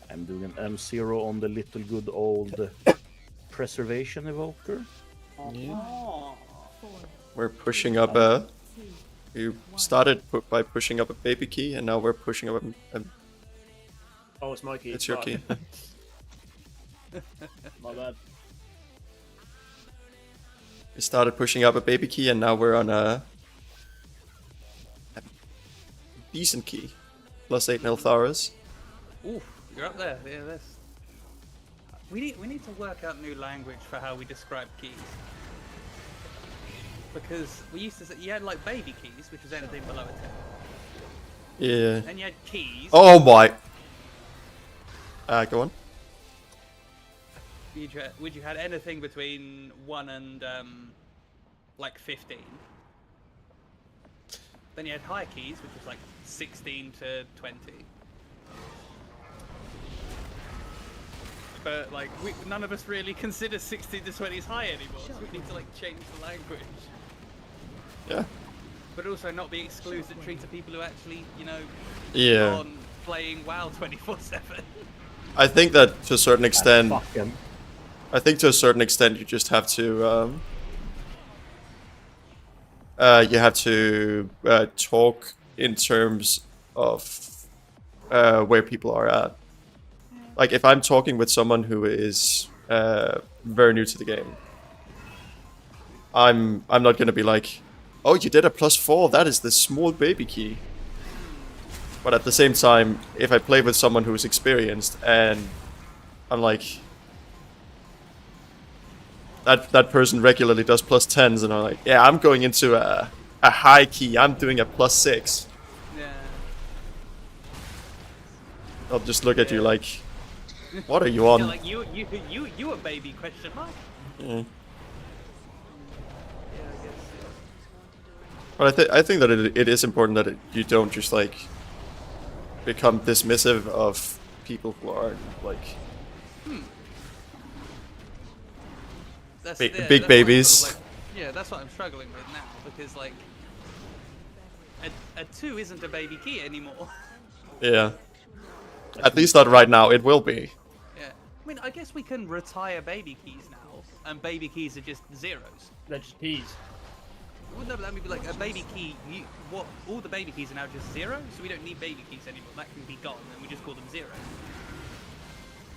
I'm doing an M0 on the little good old Preservation Evoker. Oh. We're pushing up a... We started by pushing up a baby key, and now we're pushing up a... Oh, it's my key. It's your Fuck. key. My bad. We started pushing up a baby key, and now we're on a decent key. +8 Niltharis. Oof, you're up there. Yeah, that's... We need to work out new language for how we describe keys. Because we used to say you had like baby keys, which was anything below a 10. Yeah. Then you had keys. Oh my! Go on. Would you had anything between 1 and like 15? Then you had high keys, which was like 16 to 20. But like none of us really consider 16 to 20 as high anymore, so we need to like change the language. Yeah. But also not be exclusionary to people who actually, you know, Yeah. on playing WoW 24/7. I think that to a certain extent... Fucking. I think to a certain extent you just have to... talk in terms of where people are at. Like, if I'm talking with someone who is very new to the game, I'm not gonna be like, oh, you did a +4, that is the small baby key. But at the same time, if I play with someone who's experienced and I'm like, that person regularly does +10s, and I'm like, yeah, I'm going into a high key, I'm doing a +6. Yeah. I'll just look at you like, what are you on? Yeah, like you a baby question mark? Yeah. Yeah, I guess. But I think that it is important that you don't just like become dismissive of people who are like That's, big that's what I'm babies. sort of like, yeah, that's what I'm struggling with now, because like a 2 isn't a baby key anymore. Yeah. At least not right now. It will be. Yeah. I mean, I guess we can retire baby keys now, and baby keys are just zeros. They're just keys. Wouldn't that be like a baby key? All the baby keys are now just zeros, so we don't need baby keys anymore. That can be gone, and we just call them zeros.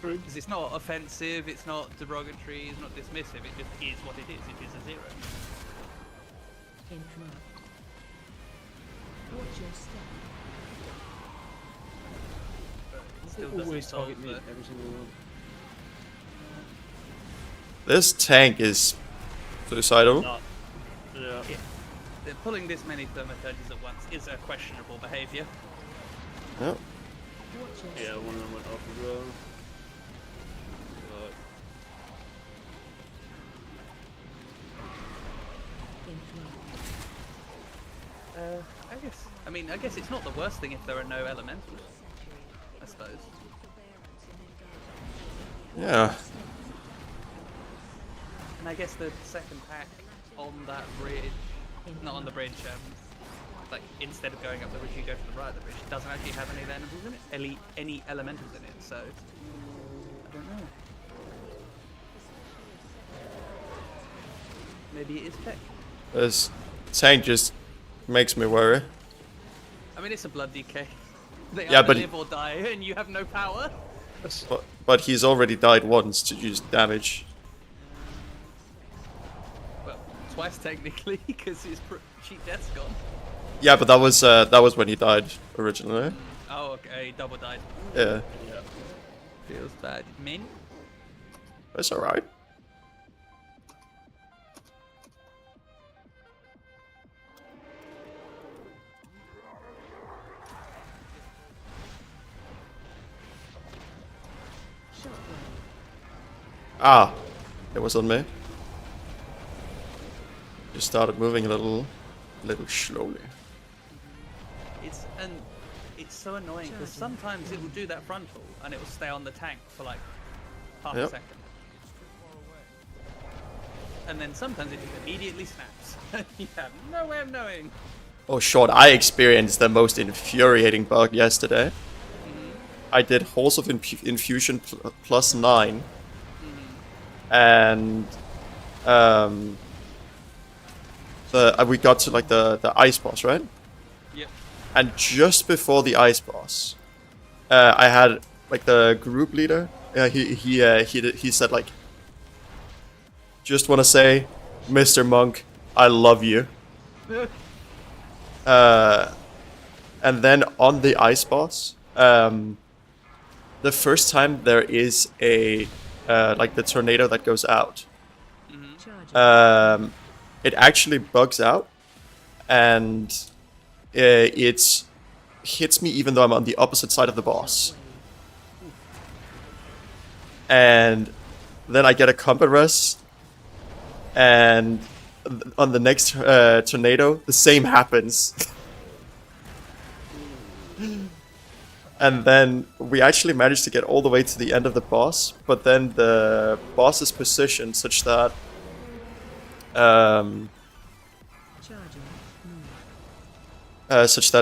Because it's not offensive, it's not derogatory, it's not dismissive. It just is what it is. It is a zero. Interrupt. Watch your step. Still Always doesn't solve target me the... every single one. This tank is suicidal. No. Yeah. Yeah. Pulling this many thermoturges at once is a questionable behaviour. Yeah. Watch your Yeah, step. one of them went off as well. Interrupt. I guess it's not the worst thing if there are no elementals. I suppose. Yeah. And I guess the second pack on that bridge, not on the bridge, like instead of going up the bridge, you go to the right of the bridge. It doesn't actually have any elementals in it, any elementals in it. So I don't know. Maybe it is tech. This tank just makes me worry. I mean, it's a blood DK. They Yeah, either but live or die, and you have no power. But he's already died once to use damage. Well, twice technically, because his cheap death's gone. Yeah, but that was when he died originally. Oh, okay, double died. Yeah, Feels bad. Min? that's alright. Ah, it was on me. Just started moving a little slowly. It's so annoying because sometimes it will do that frontal and it will stay on the tank for like half Yep. a second. And then sometimes it just immediately snaps. You have no way of knowing. Oh, short! I experienced the most infuriating bug yesterday. I did Halls of Infusion +9, and we got to like the ice boss, right? Yep. And just before the ice boss, I had like the group leader. He said like, just want to say, Mr. Monk, I love you. And then on the ice boss, the first time there is a like the tornado that goes out, it actually bugs out, and it hits me even though I'm on the opposite side of the boss. And then I get a combat rest, and on the next tornado, the same happens. And then we actually managed to get all the way to the end of the boss, but then the boss is positioned such that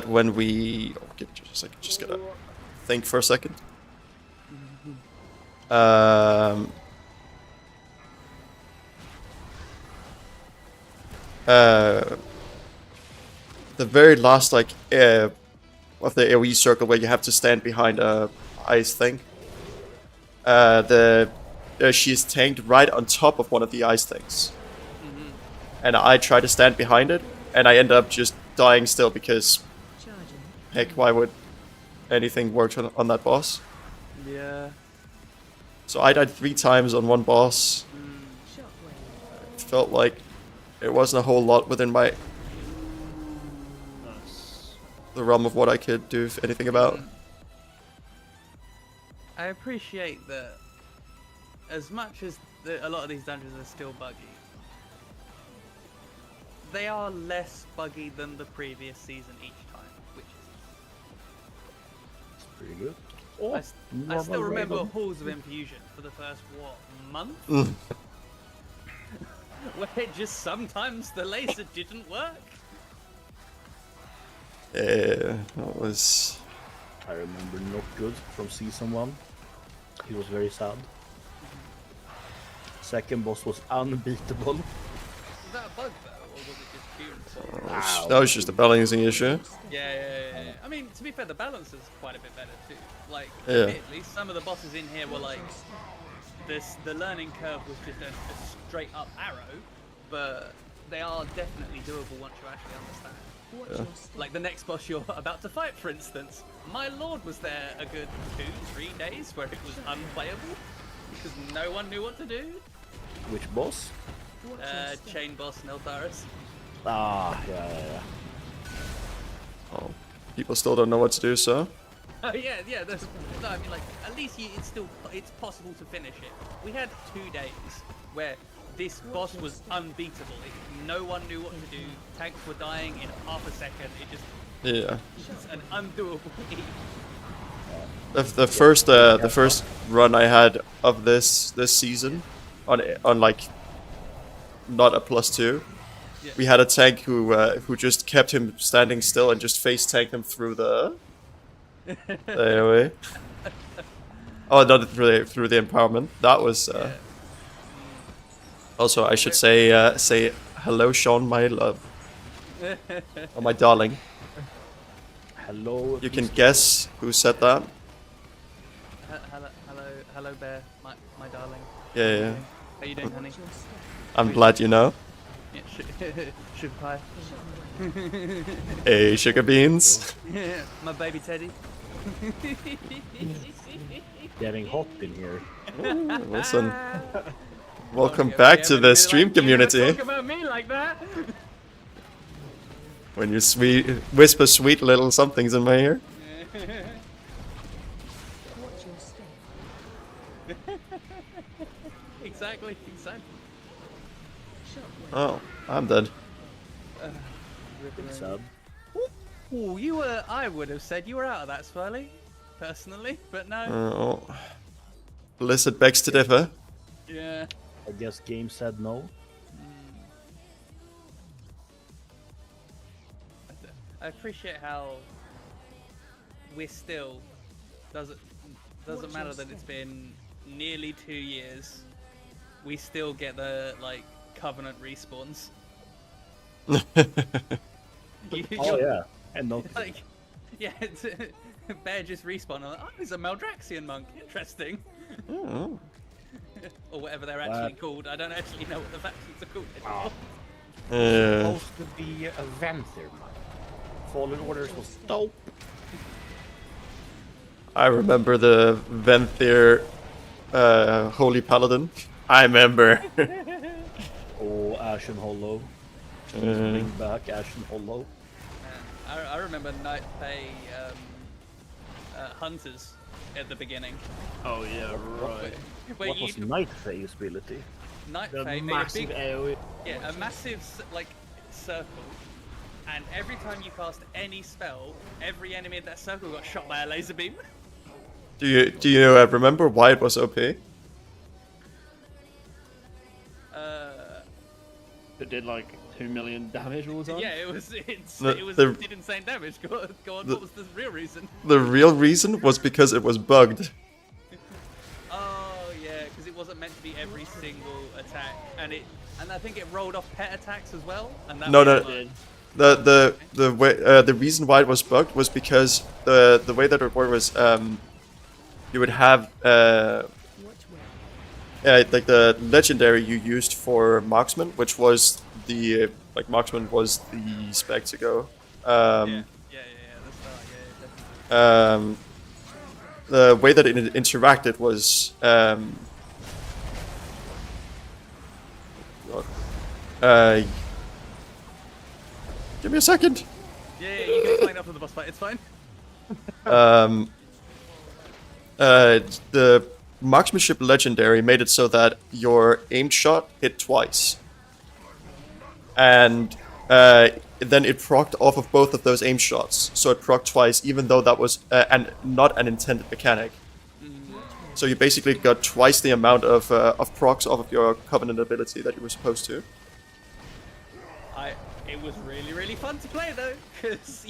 when we just gotta think for a second. The very last like of the AoE circle where you have to stand behind a ice thing. She's tanked right on top of one of the ice things, and I try to stand behind it, and I end up just dying still because, heck, why would anything work on that boss? Yeah. So I died 3 times on one boss. It felt like it wasn't a whole lot within my the realm of what I could do anything about. I appreciate that as much as a lot of these dungeons are still buggy, they are less buggy than the previous season each time, which is Pretty good. I still remember Halls of Infusion for the first, month? Where just sometimes the laser didn't work. Yeah, that was... I remember not good from season 1. He was very sad. Second boss was unbeatable. Was that a bug though, or was it just pure? That was just a balancing issue. Yeah. I mean, to be fair, the balance is quite a bit better too. Like, Yeah. admittedly, some of the bosses in here were like, the learning curve was just a straight up arrow, but they are definitely doable once you actually understand. Like the next boss you're about to fight, for instance. My lord, was there a good 2-3 days where it was unplayable because no one knew what to do? Which boss? Chain boss Neltaris. Yeah. Oh, people still don't know what to do, so... Oh yeah. No, I mean, like, at least it's possible to finish it. We had 2 days where this boss was unbeatable. No one knew what to do. Tanks were dying in half a second. It just Yeah. it's an undoable. The first run I had of this season, on like not a +2, Yeah. we had a tank who just kept him standing still and just face tanked him through the AoE. Oh, not through the empowerment. That was. Also, I should say hello, Sean, my love, or my darling. Hello. You can guess who said that. Hello, bear, my darling. Yeah. How you doing, honey? Watch your step. I'm glad you know. Yeah, sugar pie. Hey, sugar beans. My baby teddy. Getting hot in here. Ooh, listen. Welcome Yeah, back yeah, to but the you stream like, you never community. talk about me like that. When you whisper sweet little somethings in my ear. Watch your step. Exactly. Shockwave. Oh, I'm dead. Sub. Ooh, you were. I would have said you were out of that, Swirly, personally, but no. Oh. Blizzard begs to differ. Yeah. I guess game said no. I appreciate how we're still doesn't matter that it's been nearly 2 years. We still get the like Covenant respawns. Oh yeah, and no. Like, yeah, Bear just respawn. I'm like, oh, he's a Maldraxian monk. Interesting. Oh. Or whatever they're actually called. I don't actually know what the factions are called anymore. Supposed to be a Vanther monk. Fallen Orders was dope. I remember the Venthyr Holy Paladin. I remember. Oh, Ashen Hollow. Bring back Ashen Hollow. I remember Night Fae Hunters at the beginning. Oh yeah, right. Where What was you Night Fae's ability? Night The Fae made a massive big, AoE. yeah, a massive like circle, and every time you cast any spell, every enemy in that circle got shot by a laser beam. Do you remember why it was OP? That did like 2 million damage all the time. Yeah, it was The- did insane damage. Go on. What was the real reason? The real reason was because it was bugged. Oh yeah, because it wasn't meant to be every single attack, and I think it rolled off pet attacks as well. And that No, was no. like- The reason why it was bugged was because the way that it worked was you would have Watch where. like the legendary you used for marksman, which was the marksman was the spec to go. Yeah. That's definitely. The way that it interacted was give me a second. Yeah, you can explain after the boss fight. It's fine. The marksmanship legendary made it so that your aimed shot hit twice, and then it procced off of both of those aim shots. So it procced twice, even though that was not an intended mechanic. So you basically got twice the amount of procs off of your Covenant ability that you were supposed to. It was really fun to play though, because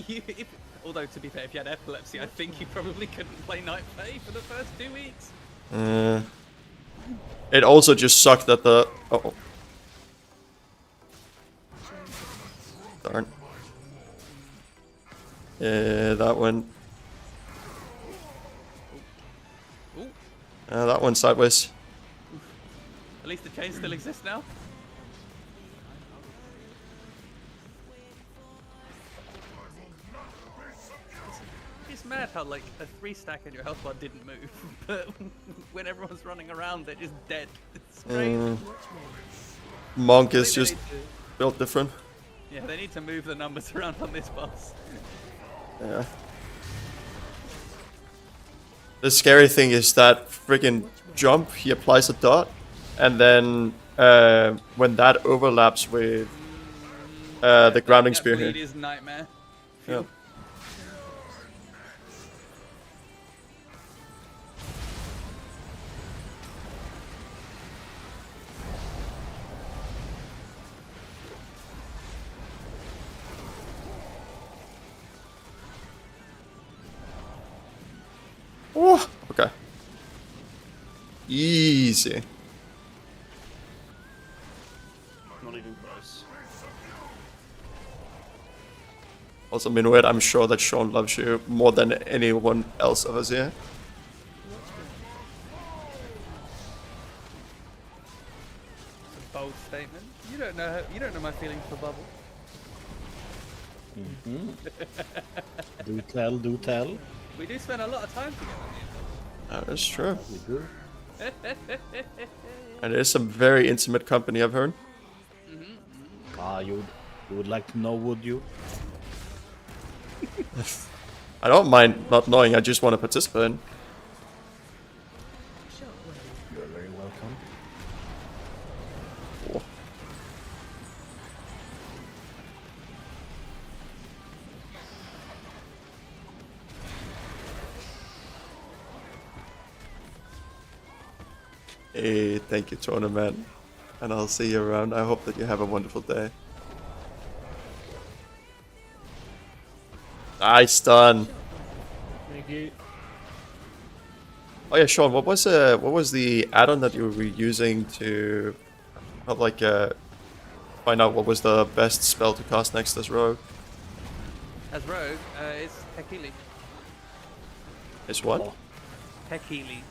although to be fair, if you had epilepsy, I think you probably couldn't play Night Fae for the first 2 weeks. It also just sucked that the darn. Yeah, that one. Ooh, That one sideways. at least the chain still exists now. It's mad how like a 3 stack in your health bar didn't move, but when everyone's running around, they're just dead. It's crazy. Monk I is think they just need to- built different. Yeah, they need to move the numbers around on this boss. Yeah. The scary thing is that freaking jump, he applies a dot, and then when that overlaps with the grounding That spear bleed here. is nightmare. Yeah. Easy. Not even close. Also, Minuet, I'm sure that Sean loves you more than anyone else of us here. It's a bold statement. You don't know my feelings for Bubble. Do tell, do tell. We do spend a lot of time together. That is true. We do. And it is some very intimate company, I've heard. You would like to know, would you? I don't mind not knowing, I just want to participate. You're very welcome. Oh. Hey, thank you, tournament. And I'll see you around. I hope that you have a wonderful day. Nice done. Thank you. Oh yeah, Sean, what was the add-on that you were using to find out what was the best spell to cast next as Rogue? As Rogue, it's Tekili. Is what? Oh. Tekili.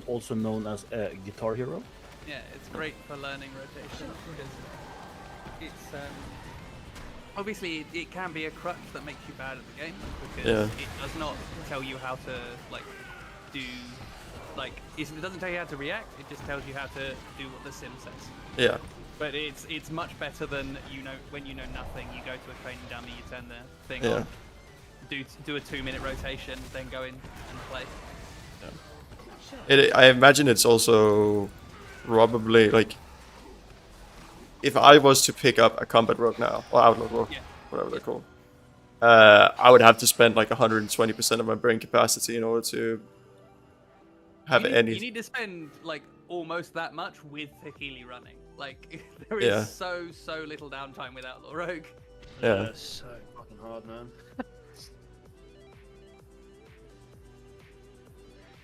Also known as Guitar Hero. Yeah, it's great for learning rotation because it's obviously it can be a crutch that makes you bad at the game because it does not tell you how to do it doesn't tell you how to react. It just tells you how to do what the sim says. Yeah. But it's much better than when you know nothing. You go to a training dummy, you turn the thing Yeah. on, do a 2-minute rotation, then go in and play. I imagine it's also probably like if I was to pick up a combat rogue now or outlaw rogue, whatever they're called, I would have to spend like 120% of my brain capacity in order to have any. You need to spend like almost that much with Tekili running. Like there is so little downtime with outlaw rogue. Yeah. So fucking hard, man.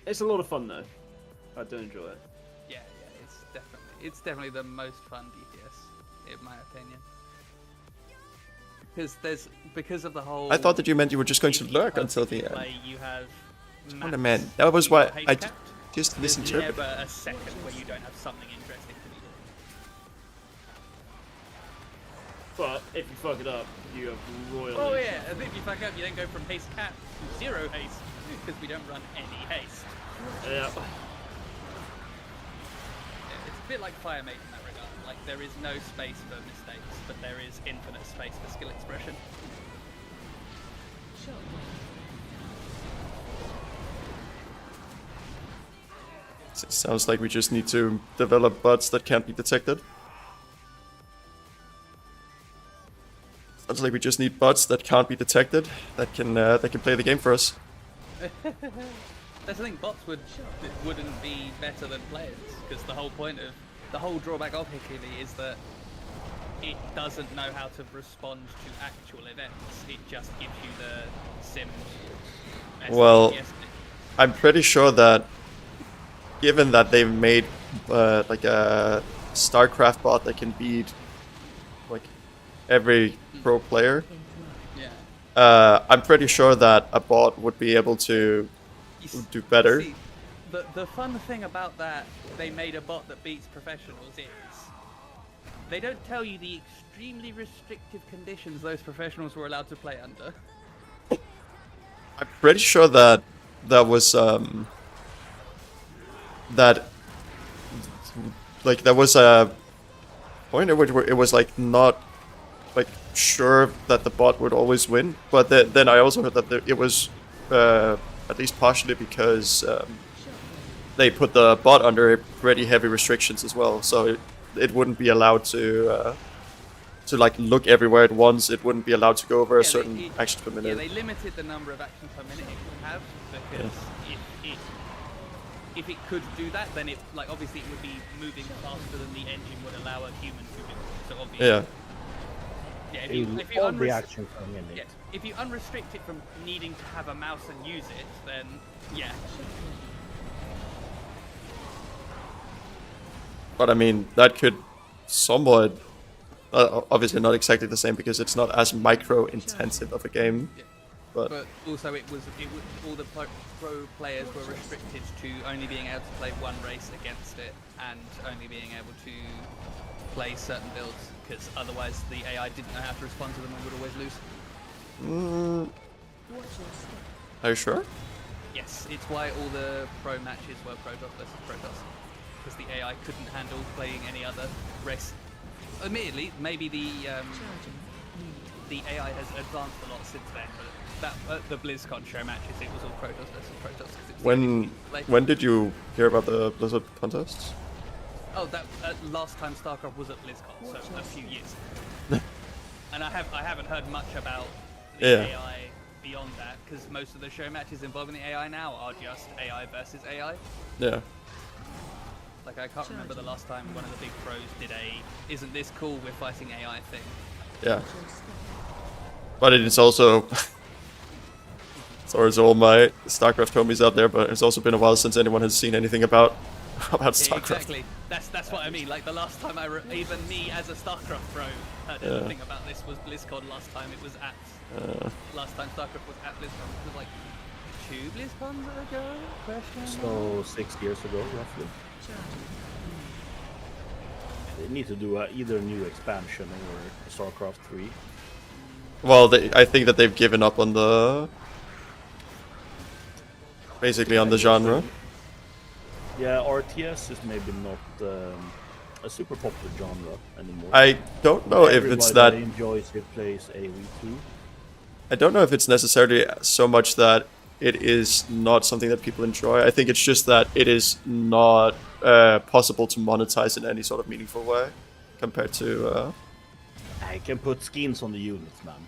It's a lot of fun though. I do enjoy it. Yeah, it's definitely the most fun DPS in my opinion. Because of the whole. I thought that you meant you were just going to lurk until the end. Play, you have Oh man, that was why I capped. just There's misinterpreted. never a second where you don't have something interesting to be doing. But if you fuck it up, you have royal. Oh yeah, and if you fuck up, you then go from haste cap to 0 haste because we don't run any haste. Yeah. It's a bit like Fire Mage in that regard. Like there is no space for mistakes, but there is infinite space for skill expression. It sounds like we just need to develop bots that can't be detected. Sounds like we just need bots that can't be detected that can play the game for us. That's the thing. Bots wouldn't be better than players because the whole drawback of Hikili is that it doesn't know how to respond to actual events. It just gives you the sim. Well, I'm pretty sure that given that they've made like a StarCraft bot that can beat like every pro player, I'm pretty sure that a bot would be able to do better. See, the fun thing about that they made a bot that beats professionals is they don't tell you the extremely restrictive conditions those professionals were allowed to play under. I'm pretty sure that was that like there was a point at which it was like not like sure that the bot would always win, but then I also heard that it was at least partially because they put the bot under pretty heavy restrictions as well, so it wouldn't be allowed to like look everywhere at once. It wouldn't be allowed to go over a certain actions per minute. Yeah, they limited the number of actions per minute it could have because if it could do that, then it obviously it would be moving faster than the engine would allow a human to do. So obviously, if you unrestrict it from needing to have a mouse and use it, then But I mean, that could somewhat, obviously not exactly the same because it's not as micro intensive of a game. Yeah. But But also, it was all the pro players were restricted to only being able to play one race against it and only being able to play certain builds, because otherwise the AI didn't know how to respond to them and would always lose. Watch your step. are you sure? Yes, it's why all the pro matches were Protoss versus Protoss, because the AI couldn't handle playing any other race. Admittedly, maybe the Charging. Need. AI has advanced a lot since then, but that the BlizzCon show matches, it was all Protoss versus Protoss. 'Cause it's the only thing you could play. When did you hear about the Blizzard contests? Oh, that last time StarCraft was at BlizzCon, so a few years. And I haven't heard much about the Yeah. AI beyond that, because most of the show matches involving the AI now are just AI versus AI. Yeah. Like, I can't remember the last time one of the big pros did "isn't this cool, we're fighting AI" thing. Yeah. But it is also sorry to all my StarCraft homies out there, but it's also been a while since anyone has seen anything about Yeah, StarCraft. exactly. That's what I mean. Like, the last time even me as a StarCraft pro heard anything about this was BlizzCon. Last time it was at last time StarCraft was at BlizzCon. It was like 2 BlizzCons ago? Question So 6 years ago, roughly. Charging. They need to do either a new expansion or StarCraft 3. Well, I think that they've given up on basically on the genre. Yeah, RTS is maybe not a super popular genre anymore. I don't know if it's Everybody that. enjoys it plays AoE2. I don't know if it's necessarily so much that it is not something that people enjoy. I think it's just that it is not possible to monetize in any sort of meaningful way compared to. I can put skins on the units, man.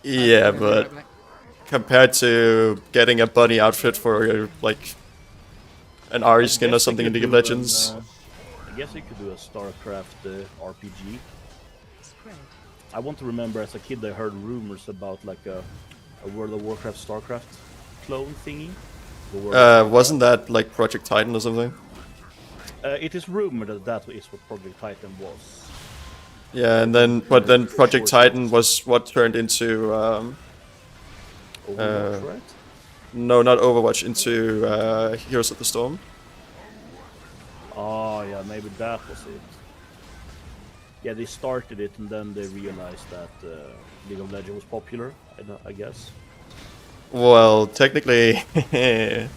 Yeah, but compared to getting a bunny outfit for like an Ari skin or something in League of Legends. I guess you could do a StarCraft RPG. Spread. I want to remember as a kid I heard rumors about like a World of Warcraft StarCraft clone thingy. The World of Wasn't that like Project Titan or something? it is rumored that that is what Project Titan was. Yeah, and then Project Titan was what turned into Overwatch, right? no, not Overwatch, into Heroes of the Storm. Oh yeah, maybe that was it. Yeah, they started it and then they realized that League of Legends was popular, I guess. Well, technically, it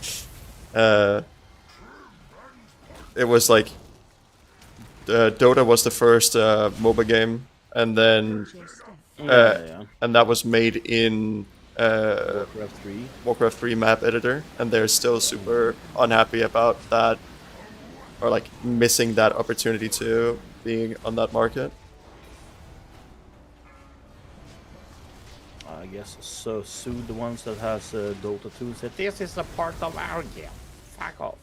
was like Dota was the first MOBA game, and then Watch your step. Yeah. and that was made in Warcraft 3. Warcraft 3 map editor, and they're still super unhappy about that, or like missing that opportunity to being on that market. I guess so. Sue the ones that has Dota 2 said this is a part of our game. Fuck off.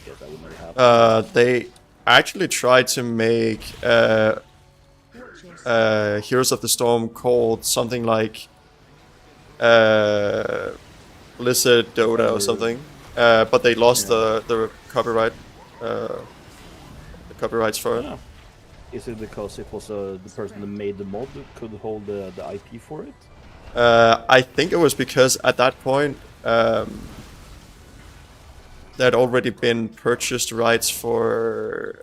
Guess that would never happen. They actually tried to make Watch your step. Heroes of the Storm called something like Blizzard Dota or something, but they lost the copyright, the copyrights for it. Yeah. Is it because it was the person that made the mod could hold the IP for it? I think it was because at that point there had already been purchased rights for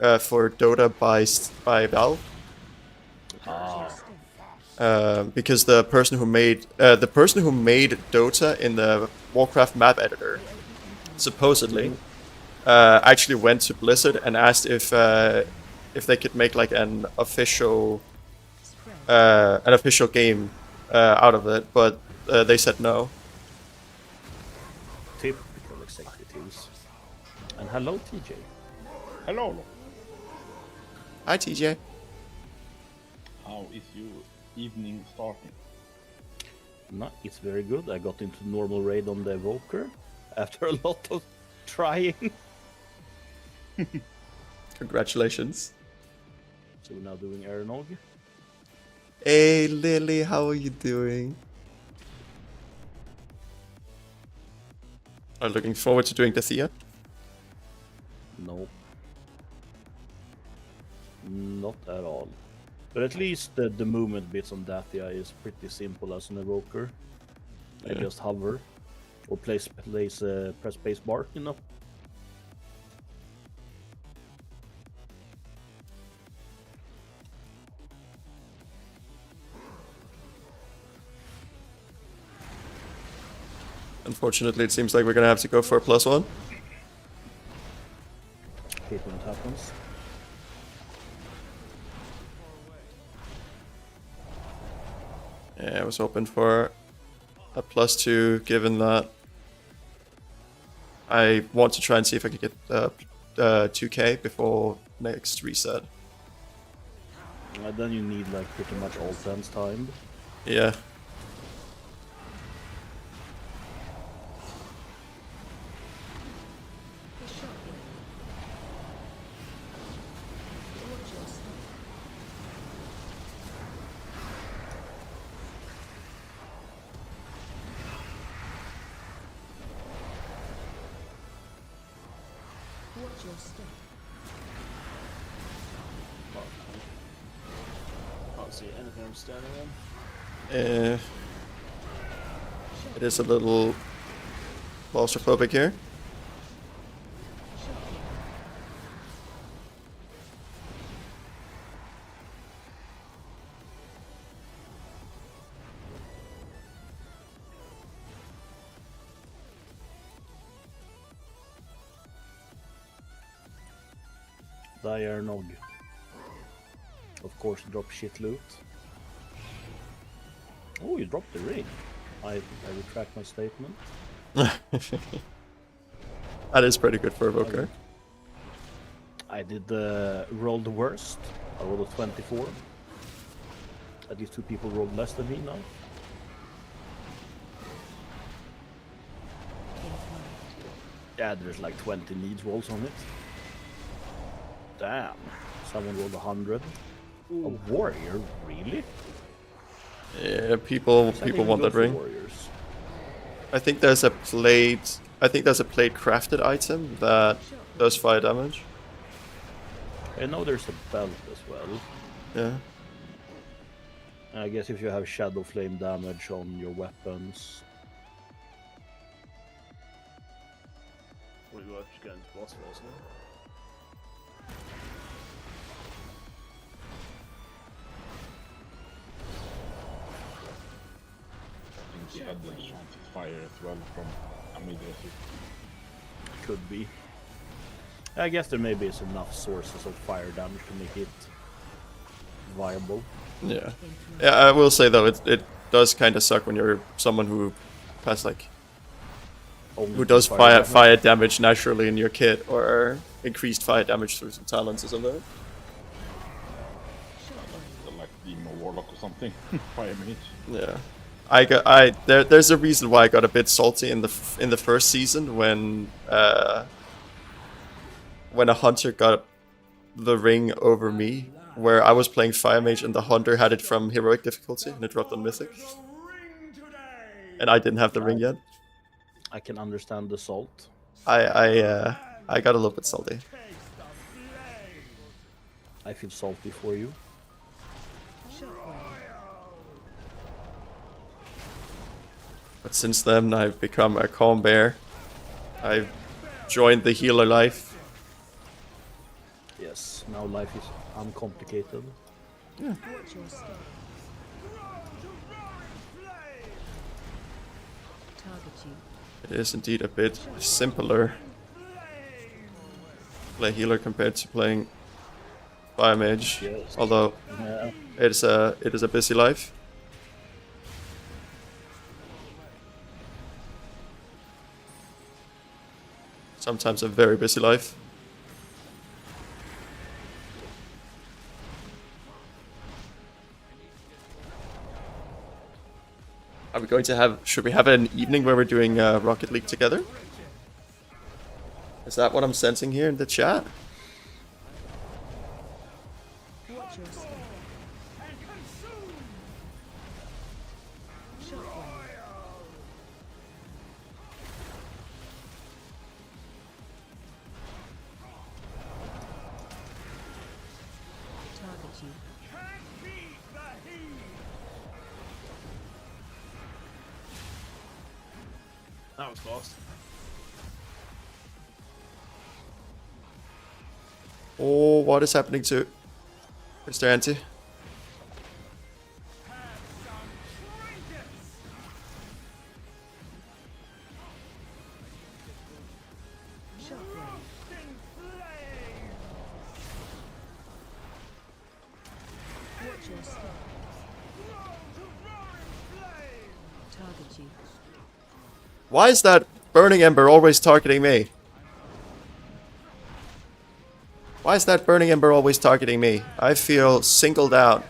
Dota by Valve. Ah, Because the person who made Dota in the Warcraft map editor supposedly actually went to Blizzard and asked if they could make like an official game out of it, but they said no. typical executives. And hello, TJ. Hello. Hi TJ. How is your evening starting? No, it's very good. I got into normal raid on the Evoker after a lot of trying. Congratulations. So we're now doing Aeronog. Hey Lily, how are you doing? I'm looking forward to doing the Thea. Not at all. But at least the movement bits on Dathia is pretty simple as an evoker. I Yeah. just hover or press space bar, you know. Unfortunately, it seems like we're gonna have to go for a +1. Hate when it happens. Yeah, I was hoping for a +2, given that I want to try and see if I could get 2k before next reset. Then you need like pretty much all turns timed. Yeah. The shotgun. Watch your step. Watch your step. Can't see anything I'm standing on. It is a little claustrophobic here. Dire Nog. Of course, drop shit loot. Oh, you dropped the ring. I retract my statement. That is pretty good for evoker. I did roll the worst. I rolled a 24. At least 2 people rolled less than me now. Yeah, there's like 20 needs rolls on it. Damn. Someone rolled 100. A warrior? Really? Yeah, people want that ring. Warriors. I think there's a plate. I think there's a plate crafted item that does fire damage. I know there's a belt as well. Yeah. I guess if you have shadow flame damage on your weapons. We were just going to boss first now. I think he had the enchanted fire as well from Amidresi. Could be. I guess there maybe is enough sources of fire damage to make it viable. Yeah. Yeah, I will say though, it does kind of suck when you're someone who has like Only who does damage. fire damage naturally in your kit, or increased fire damage through some talents or something. Like Demon Warlock or something. Fire mage. Yeah. There's a reason why I got a bit salty in the first season when a hunter got the ring over me, where I was playing fire mage and the hunter had it from heroic difficulty and it dropped on mythic, and I didn't have the ring yet. I can understand the salt. I got a little bit salty. I feel salty for you. But since then, I've become a calm bear. I've joined the healer life. Yes, now life is uncomplicated. Watch your step. Target you. It is indeed a bit simpler to play healer compared to playing fire mage. Yes. Although Yeah. it is a busy life. Sometimes a very busy life. Are we going to have? Should we have an evening where we're doing Rocket League together? Is that what I'm sensing here in the chat? Watch your step. Shotgun. you. That was fast. Oh, what is happening to Mr. Anti? Shockwave. Watch your step. Target you. Why is that Burning Ember always targeting me? Why is that Burning Ember always targeting me? I feel singled out.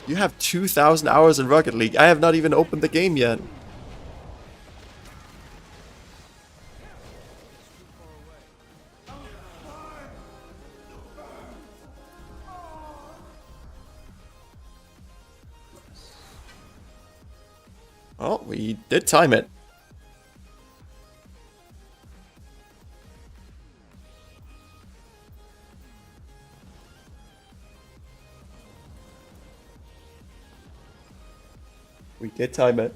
You have 2,000 hours in Rocket League. I have not even opened the game yet. Oh, we did time it. We did time it.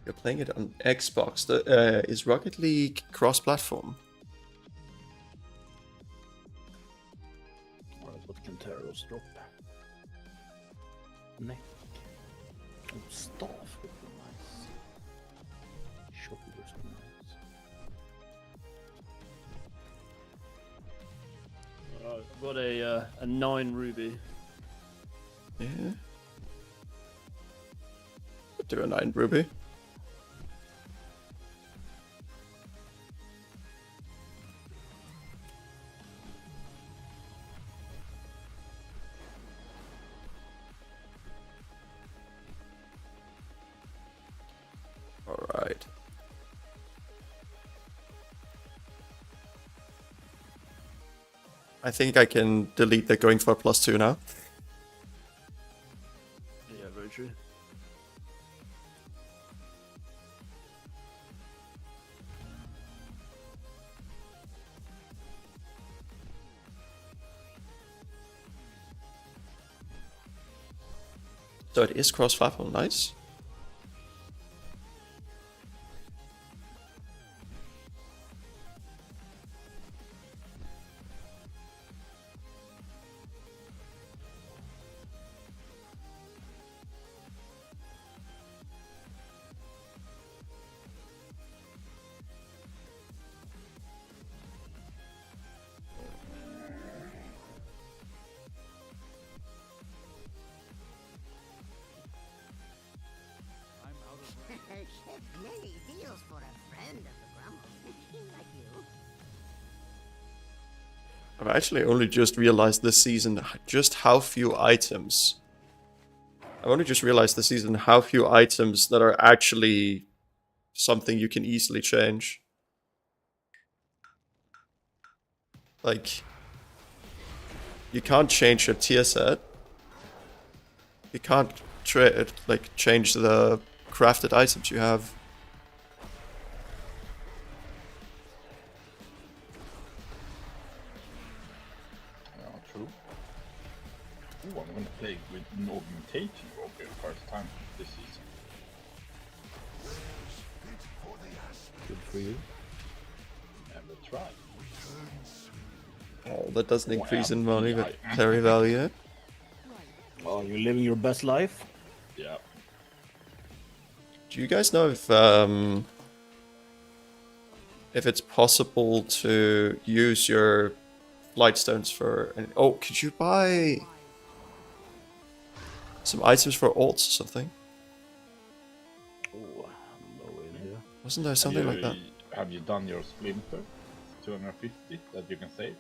You're playing it on Xbox. Is Rocket League cross-platform? Alright, what can Taros drop? Neck. Oh, staff would be nice. Shoulders are nice. I've got a 9 ruby. Yeah. Do a 9 ruby. Alright. I think I can delete the going for +2 now. Yeah, very true. So it is cross-platform, nice. Many deals for a friend of the Grumble. Like you. I've actually only just realized this season just how few items. I've only just realized this season how few items that are actually something you can easily change. Like, you can't change your tier set. You can't change the crafted items you have. Yeah, true. Ooh, I'm gonna play with an augmentation for the first time this season. Good for you. Never tried. Oh, that doesn't Oh, increase yeah. in money, but Yeah. carry value. Well, you're living your best life. Yeah. Do you guys know if it's possible to use your Lightstones for... Oh, could you buy some items for alts or something? Oh, no idea. Wasn't there something like that? have you done your splinter? 250 that you can save.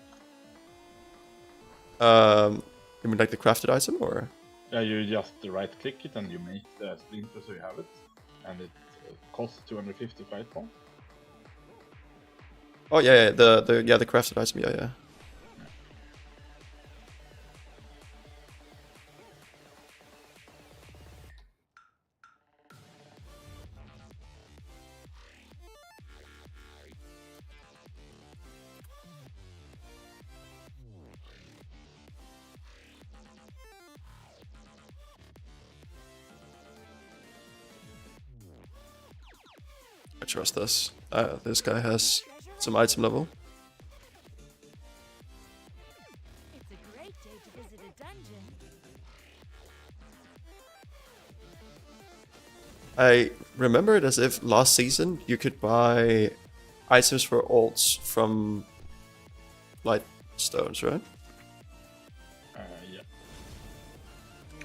You mean like the crafted item, or? Yeah, you just right click it and you make the splinter so you have it, and it costs 250 fight points. Oh yeah, the crafted item, yeah. I trust this. This guy has some item level. It's a great day to visit a dungeon. I remember it as if last season you could buy items for alts from light stones, right? Yeah.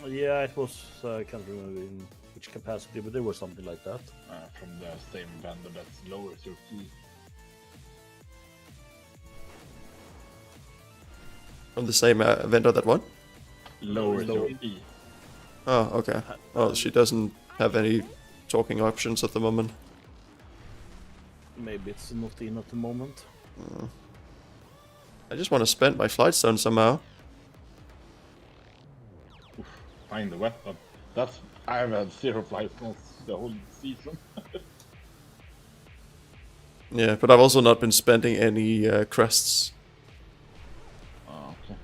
Yeah, it was. I can't remember in which capacity, but there was something like that. From the same vendor that lowers your key. From the same vendor that won? Lowers your key. Oh, okay. Well, she doesn't have any talking options at the moment. Maybe it's not in at the moment. I just want to spend my flight stone somehow. Find the weapon. That's I've had 0 flight stones the whole season. Yeah, but I've also not been spending any crests. Oh, okay.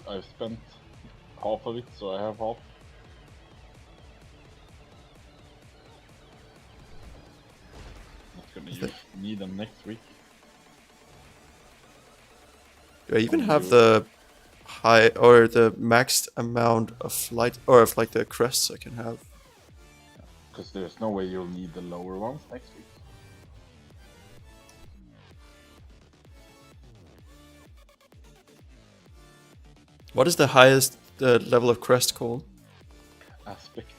I've spent half of it, so I have half. Not gonna need them next week. Do I even have the high or the maxed amount of flight or of like the crests I can have? Because there's no way you'll need the lower ones next week. What is the highest level of crest called? Aspect.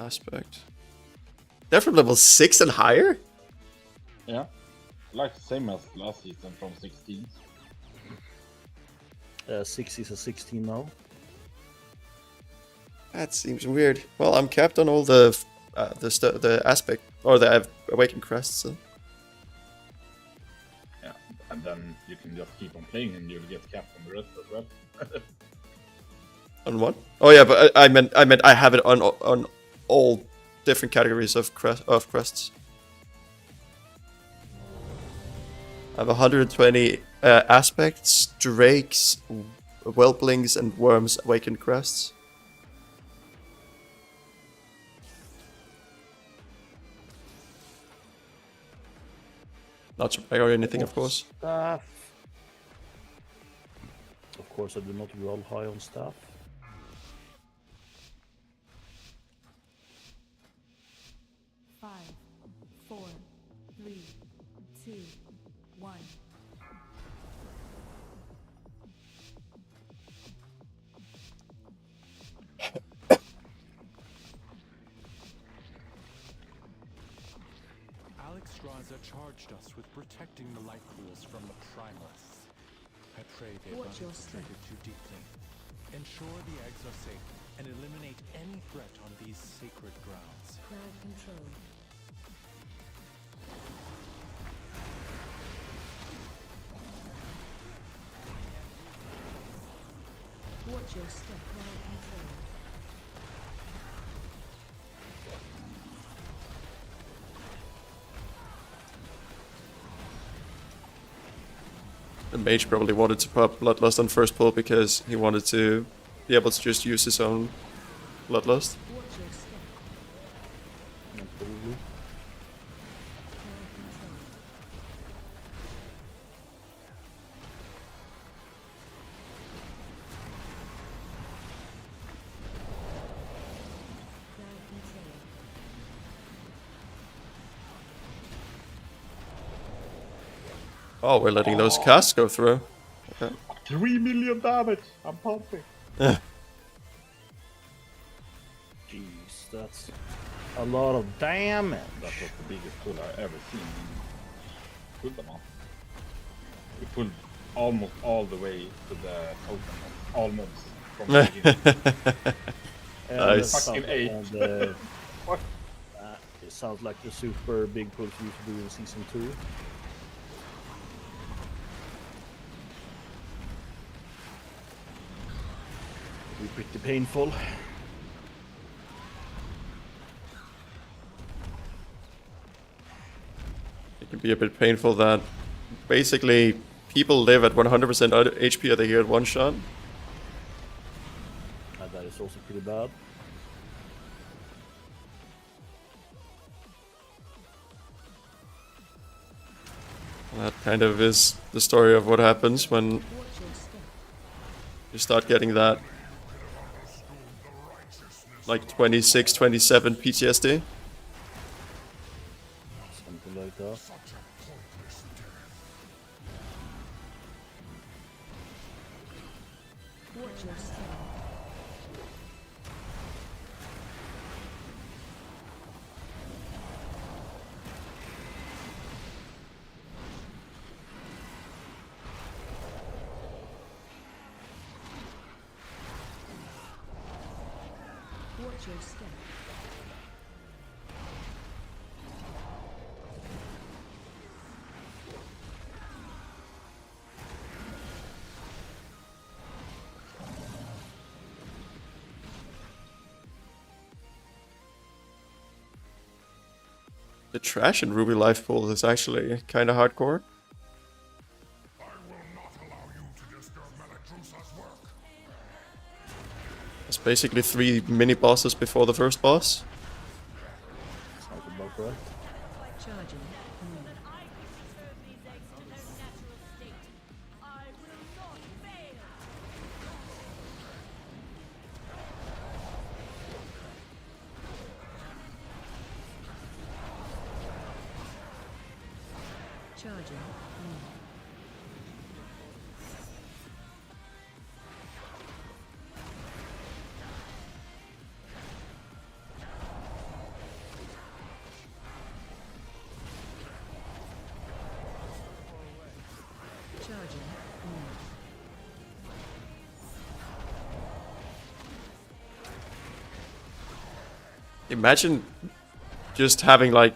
Aspect. They're from level 6 and higher? Yeah. Like same as last season from 16. 6 is a 16 now. That seems weird. Well, I'm capped on all the aspect or the awakened crests. So. Yeah, and then you can just keep on playing and you'll get capped on the rest as well. On what? Oh yeah, but I meant I have it on all different categories of crests. I have 120 aspects, drakes, whelplings, and worms awakened crests. Not to brag or anything, of course. Staff. Of course, I do not roll high on staff. Five, four, three, two, one. Alexstrasza charged us with protecting the light pools from the primalists. I pray they Watch your haven't step. strayed too deeply. Ensure the eggs are safe and eliminate any threat on these sacred grounds. Crowd control. Watch your step. Crowd control. The mage probably wanted to pop Bloodlust on first pull because he wanted to be able to just use his own Bloodlust. Watch your step. Probably. Crowd control. Crowd control. Oh, we're letting those casts go through. Okay. 3 million damage! I'm pumping! Jeez, that's a lot of damage. That was the biggest pull I've ever seen. Pulled them off. We pulled almost all the way to the totem. Almost from the beginning. Nice. Fucking 8. It sounds like the super big pulls we used to do in season 2. Be pretty painful. It can be a bit painful that basically people live at 100% HP at the at one shot. That is also pretty bad. That kind of is the story of what happens when Watch your step. you start getting that like 26, 27 PTSD. Something like that. Watch your step. Watch your step. The trash in Ruby Life Pool is actually kind of hardcore. It's basically 3 mini bosses before the first boss. Sounds about right. Charging. Charging. Charging. Imagine just having like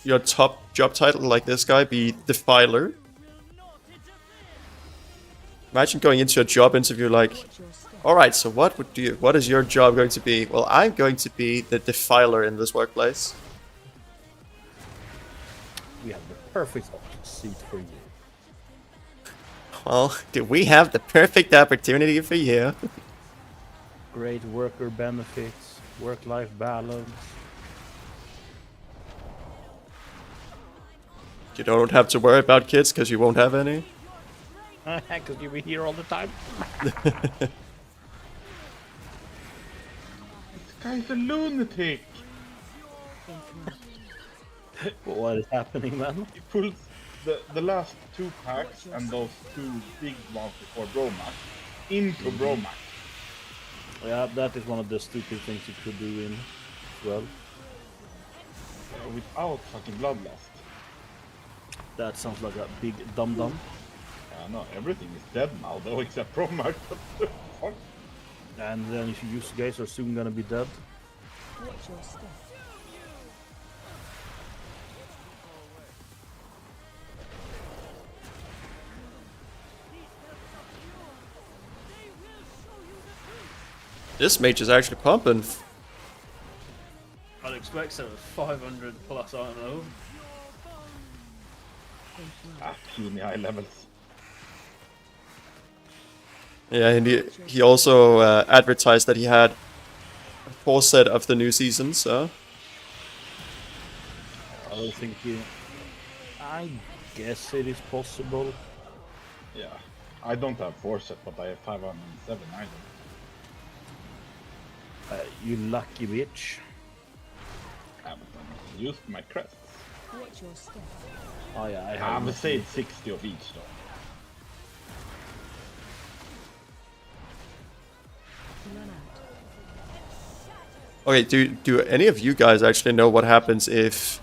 your top job title like this guy be Defiler. Imagine going into a job interview like, Watch your step. alright, so what is your job going to be? Well, I'm going to be the Defiler in this workplace. We have the perfect seat for you. Well, do we have the perfect opportunity for you? Great worker benefits, work-life balance. You don't have to worry about kids because you won't have any. Because you'll be here all the time. This guy's a lunatic. What is happening, man? He pulls the last 2 packs and those 2 big ones before Bromax into Bromax. Yeah, that is one of the stupid things you could do in as well. Without fucking Bloodlust. That sounds like a big dum-dum. Yeah, no, everything is dead now though except Bromax. What the fuck? And then if you guys are soon gonna be dead. Watch your step. This mage is actually pumping. I'd expect some 500 plus item level. Puny high levels. Yeah, and he also advertised that he had a full set of the new season, so... I think I guess it is possible. Yeah. I don't have 4 set, but I have 507 items. You lucky bitch. I haven't used my crests. Watch your step. Oh yeah, I I have. have saved 60 of each though. Run out. Okay, do any of you guys actually know what happens if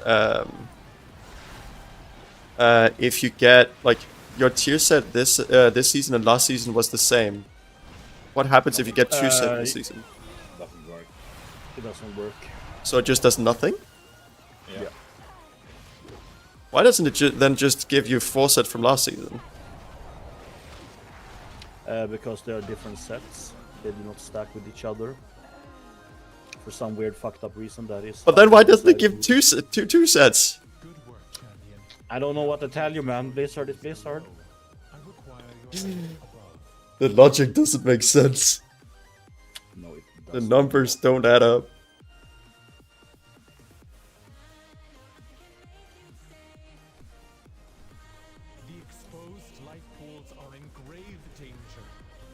you get like your tier set this season and last season was the same? What happens if you get 2 set this season? Doesn't work. It doesn't work. So it just does nothing? Yeah. Why doesn't it then just give you 4 set from last season? Because they are different sets. They do not stack with each other. For some weird fucked up reason, that is. But then why doesn't it give two sets? Good work, champion. I don't know what to tell you, man. Blizzard is Blizzard. I require your aid above. The logic doesn't make sense. No, it The doesn't. numbers don't add up. The exposed life pools are in grave danger.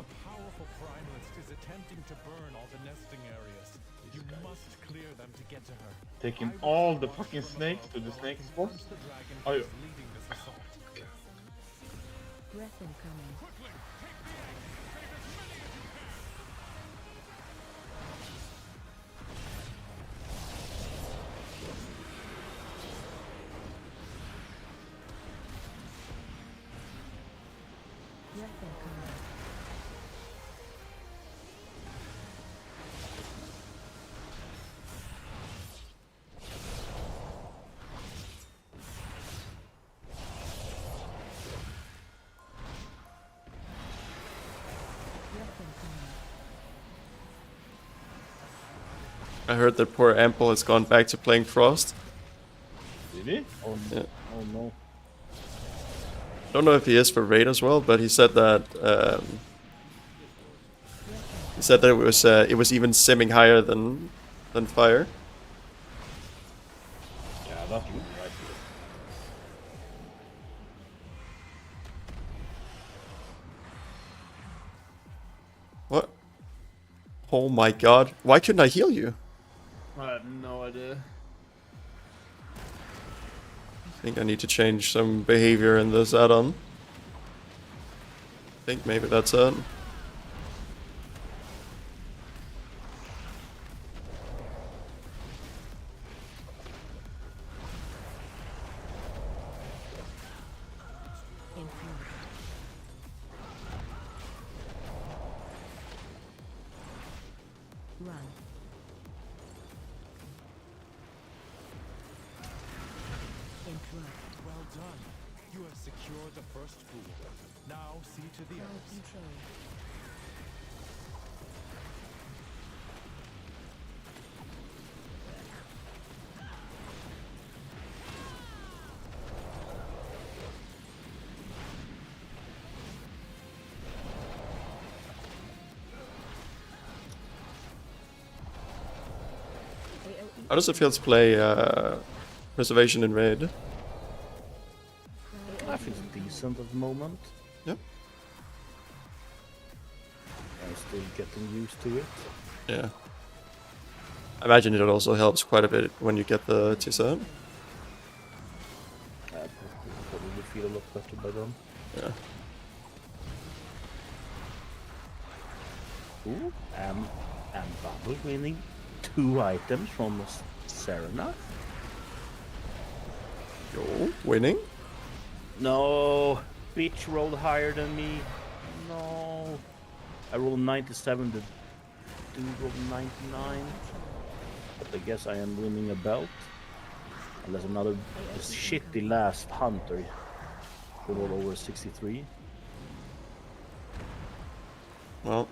A powerful primalist is attempting to burn all the nesting areas. You must clear them to get to her. Taking all the fucking snakes to the snake spot. Once the dragon Oh, is leading this assault. Breath incoming. Breath incoming. Breath incoming. I heard that poor Ample has gone back to playing Frost. Did he? Oh, Yeah. oh no. Don't know if he is for raid as well, but he said that it was even simming higher than fire. Yeah, that would be right. What? Oh my god! Why couldn't I heal you? I have no idea. I think I need to change some behavior in this add-on. I think maybe that's it. Infused. Run. Interrupt. Well done. You have secured the first pool. Now see to the Crowd others. control. AOE. How does it feel to play Preservation in raid? I feel decent at the moment. Yep. I'm still getting used to it. Yeah. I imagine it also helps quite a bit when you get the T-set. I probably feel a lot better by then. Yeah. Ooh, and Bubble winning 2 items from Serena. Yo, winning? No, bitch rolled higher than me. No, I rolled 97. The dude rolled 99. But I guess I am winning a belt. Unless another shitty last hunter who rolled over 63. Well,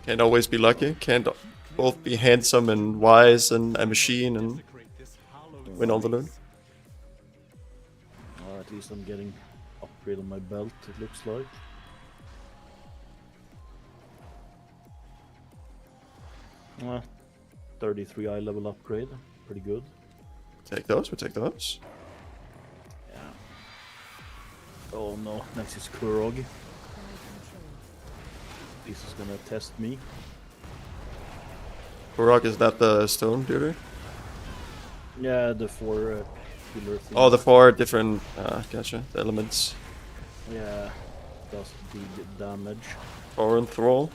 can't always be lucky. Can't both be handsome and wise and a machine and Desecrate this hallowed win all the loot. Or at least I'm getting upgrade on my belt, it looks like. Well, 33 eye level upgrade, pretty good. Take those, we take those. Yeah. Oh no, next is Kurog. Crowd control. This is gonna test me. Kurok, is that the stone duty? Yeah, the 4 killer things. Oh, the 4 different, gotcha, the elements. Yeah, does big damage. Foreign thrall.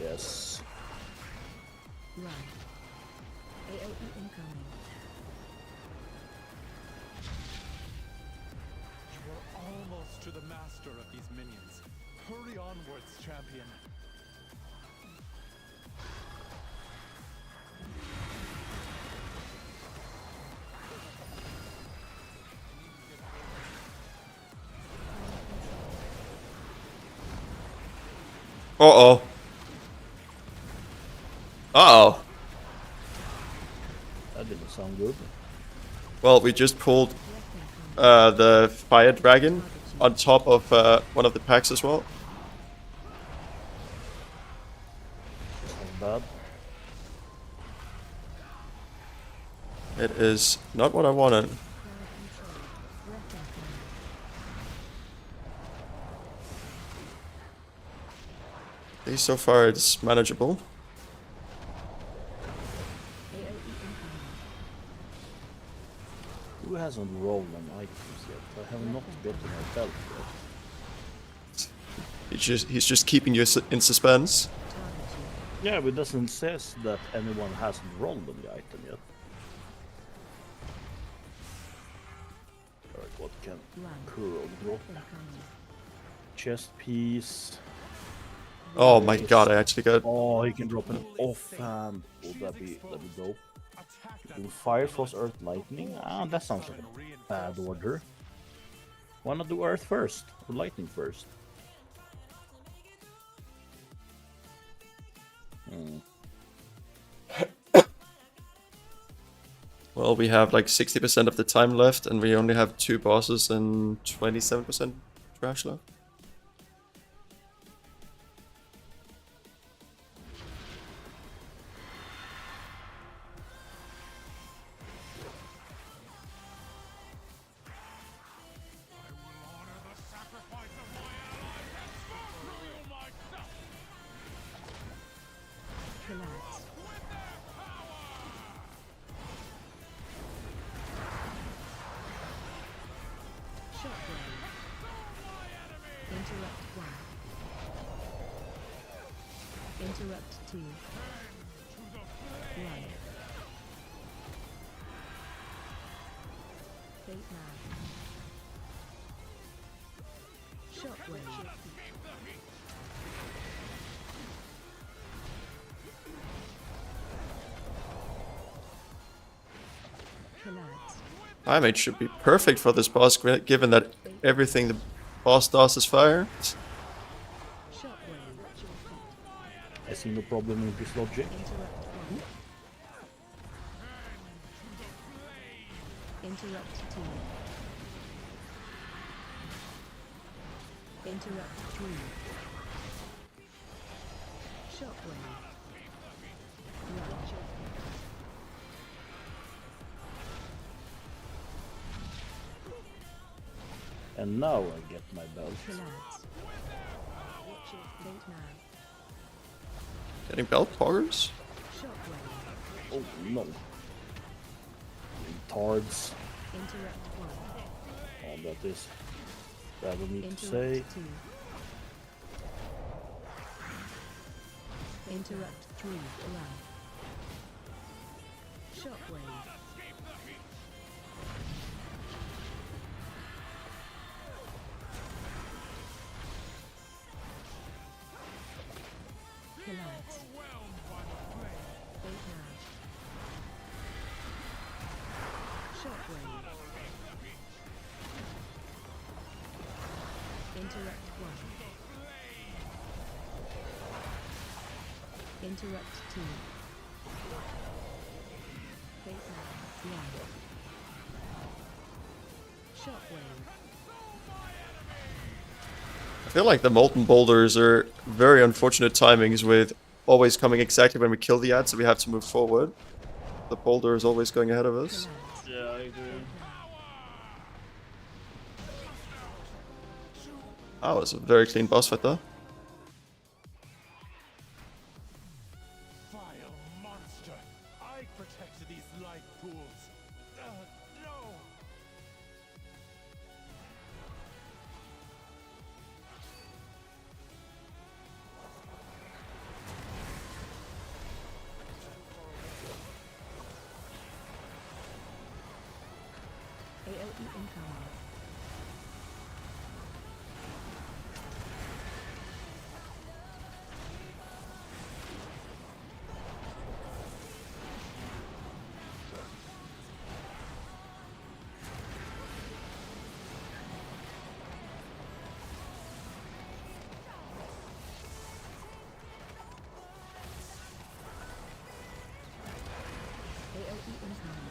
Yes. Run. AOE incoming. You are almost to the master of these minions. Hurry onwards, champion. Uh-oh. Uh-oh. That didn't sound good. Well, we just pulled the fire dragon on top of one of the packs as well. Not bad. It is not what I wanted. At least so far it's manageable. Who hasn't rolled on items yet? I have not gotten my belt yet. He's just keeping you in suspense. Yeah, but it doesn't says that anyone hasn't rolled on the item yet. Alright, what can Kuro drop? Chest piece. Oh my god, I actually got... Oh, he can drop an offhand. Oh, that'd be dope. Do Fire, Frost, Earth, Lightning. Ah, that sounds like a bad order. Why not do Earth first? Or Lightning first? Well, we have like 60% of the time left, and we only have 2 bosses and 27% trash left. Relax. Shockwave. Interrupt 1. Interrupt 2. Run. Fate now. Shockwave. Collapse. Damage should be perfect for this boss, given that everything the boss does is fire. Shockwave. I see no problem with this logic. Interrupt 1. Interrupt 2. Interrupt 3. Shockwave. Run. And now I get my belt. Collapse. Watch it. Fate now. Getting belt poggers? Shockwave. Oh no. Retards. Interrupt 1. Oh, that is bad of me to say. Interrupt 2. Interrupt 3. Run. Shockwave. Collapse. Fate now. Shockwave. Interrupt 1. Interrupt 2. Fate now. Run. Shockwave. I feel like the molten boulders are very unfortunate timings with always coming exactly when we kill the ad, so we have to move forward. The boulder is always going ahead of us. Collapse. Yeah, I agree. Oh, it's a very clean boss fight though. Vile monster! I protected these life pools. No! incoming. AOE incoming.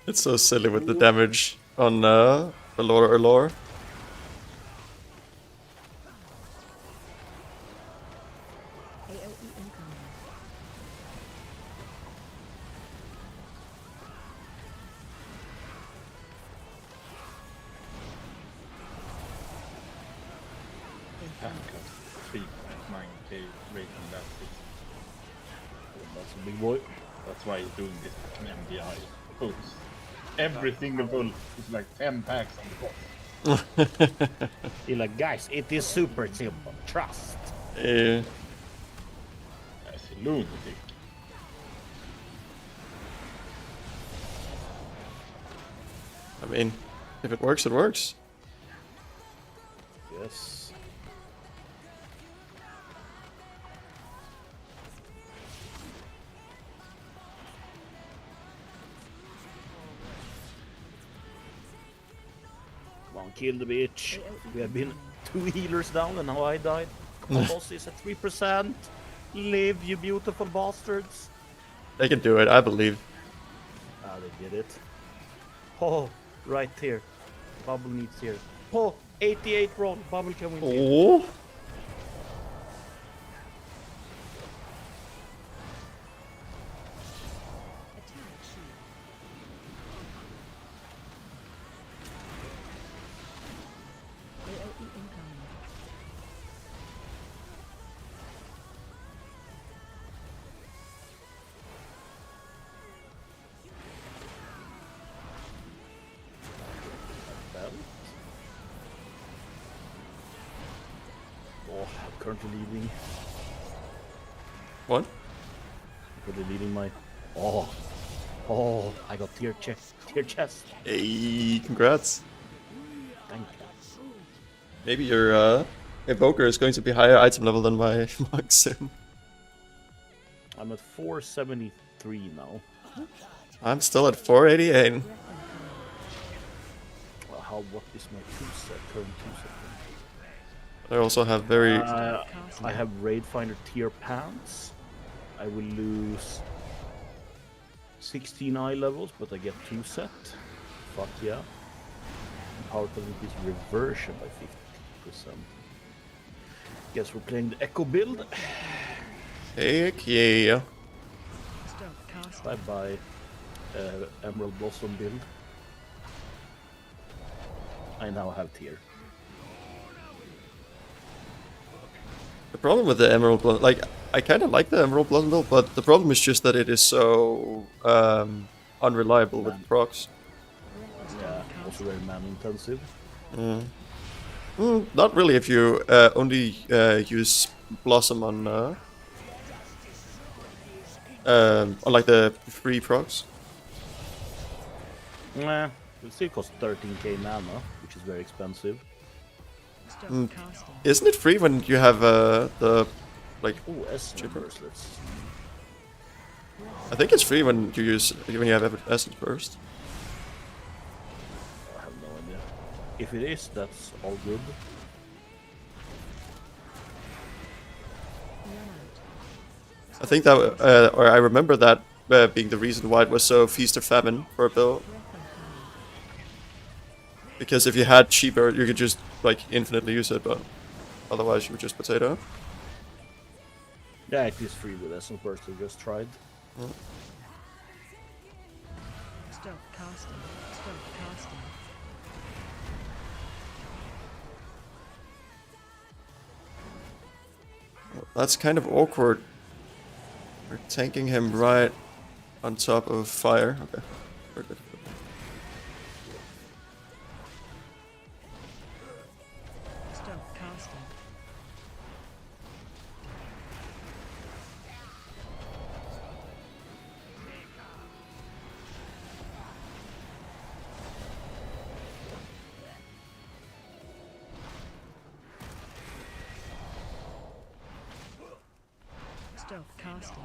It's so silly with the damage on Lore. AOE incoming. Handcuffs 3.9k rating that season. That's a big boy. That's why he's doing this MDI pulls. Every single pull is like 10 packs on the box. You're like, guys, it is super simple. Trust. Yeah. That's a lunatic. I mean, if it works, it works. Yes. Come on, kill the bitch. We have been 2 healers down and now I died. Come on, boss is at 3%. Live, you beautiful bastards. They can do it, I believe. Ah, they did it. Oh, right here. Bubble needs here. Oh, 88 roll. Bubble can win here. Oh. Attack shield. AOE incoming. Belt. Oh, I'm currently leading. What? Currently leading my. Oh, oh! I got tier chest. Tier chest. Hey, congrats. Thank you. Maybe your Evoker is going to be higher item level than my Monk soon. I'm at 473 now. I'm still at 488. Well, what is my 2-set? Current 2-set? I also have very... I have Raid Finder tier pants. I will lose 16 eye levels, but I get 2-set. Fuck yeah. Power Talent is reversion by 50%. Guess we're playing the Echo build. Heck yeah. Stop casting. Bye bye, Emerald Blossom build. I now have tier. The problem with the Emerald Blossom... Like, I kind of like the Emerald Blossom build, but the problem is just that it is so unreliable with procs. Yeah, also very man intensive. Not really if you only use Blossom on like the free procs. Nah, it still costs 13k mana, which is very expensive. Stop casting. Isn't it free when you have the like? Oh, Essence Burst, let's... I think it's free when you have Essence Burst. I have no idea. If it is, that's all good. Run out. I think that, or I remember that being the reason why it was so feast or famine for a build. Breath incoming. Because if you had cheaper, you could just like infinitely use it, but otherwise you would just potato. Yeah, it is free with Essence Burst, I just tried. Stop casting. Stop casting. That's kind of awkward. We're tanking him right on top of fire. Okay. We're good. Stop casting.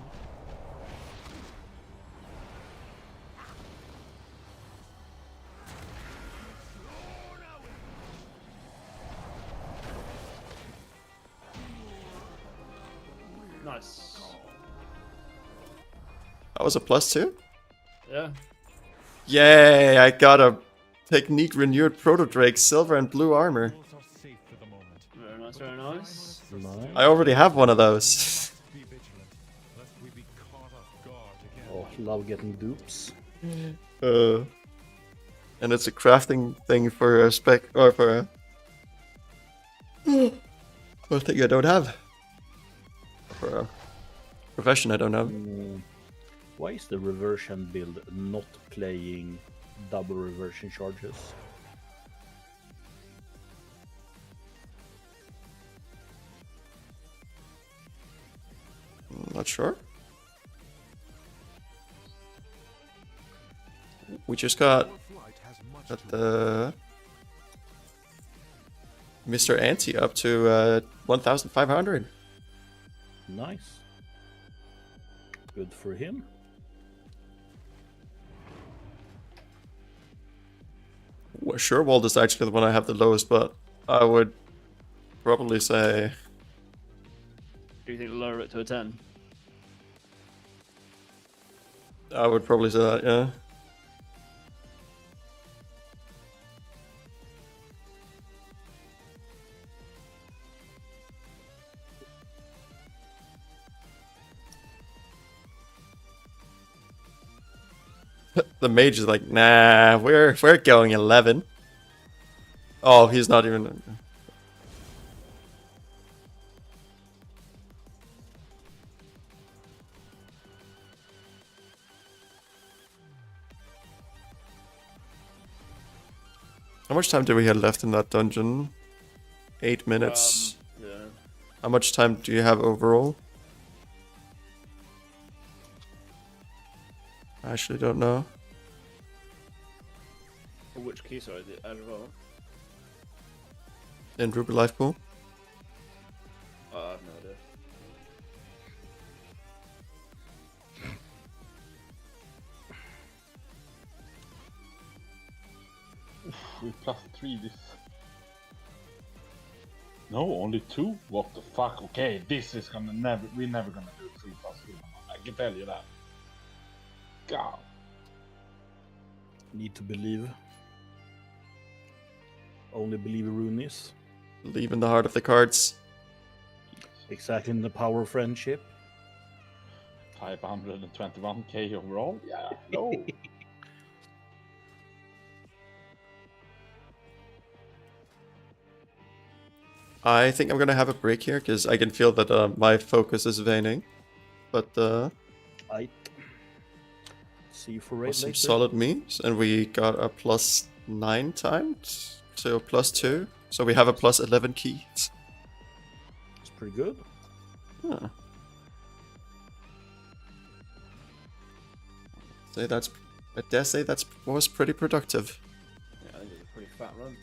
Nice. That was a +2? Yeah. Yay, I got a technique renewed Proto Drake, silver and blue armor. Rules are safe for the moment. Very nice, very nice. Nice. I already have one of those. Be vigilant, lest we be caught off guard again. Oh, love getting dupes. And it's a crafting thing for a spec, or for a... a thing I don't have. For a profession I don't have. Why is the reversion build not playing double reversion charges? Not sure. We just got the Mr. Anti up to 1,500. Nice. Good for him. Well, sure, Wald is actually the one I have the lowest, but I would probably say Do you think lower it to a 10? I would probably say that, yeah. The mage is like, nah, we're going 11. Oh, he's not even. How much time do we have left in that dungeon? 8 minutes. Yeah. How much time do you have overall? I actually don't know. Which key, sorry, the Advent? In Ruby Life Pool? I have no idea. We +3 this. No, only 2? What the fuck? Okay, this is gonna never. We're never gonna do 3+3. I can tell you that. God. Need to believe. Only believe Runis. Believe in the heart of the cards. Exactly in the power of friendship. 521k overall? Yeah, no. I think I'm gonna have a break here because I can feel that my focus is waning. But I see you for raid was some later. solid memes, and we got a +9 times, so +2. So we have a +11 keys. It's pretty good. Huh. Say that's. I dare say that was pretty productive. Yeah, I think it's a pretty fat run.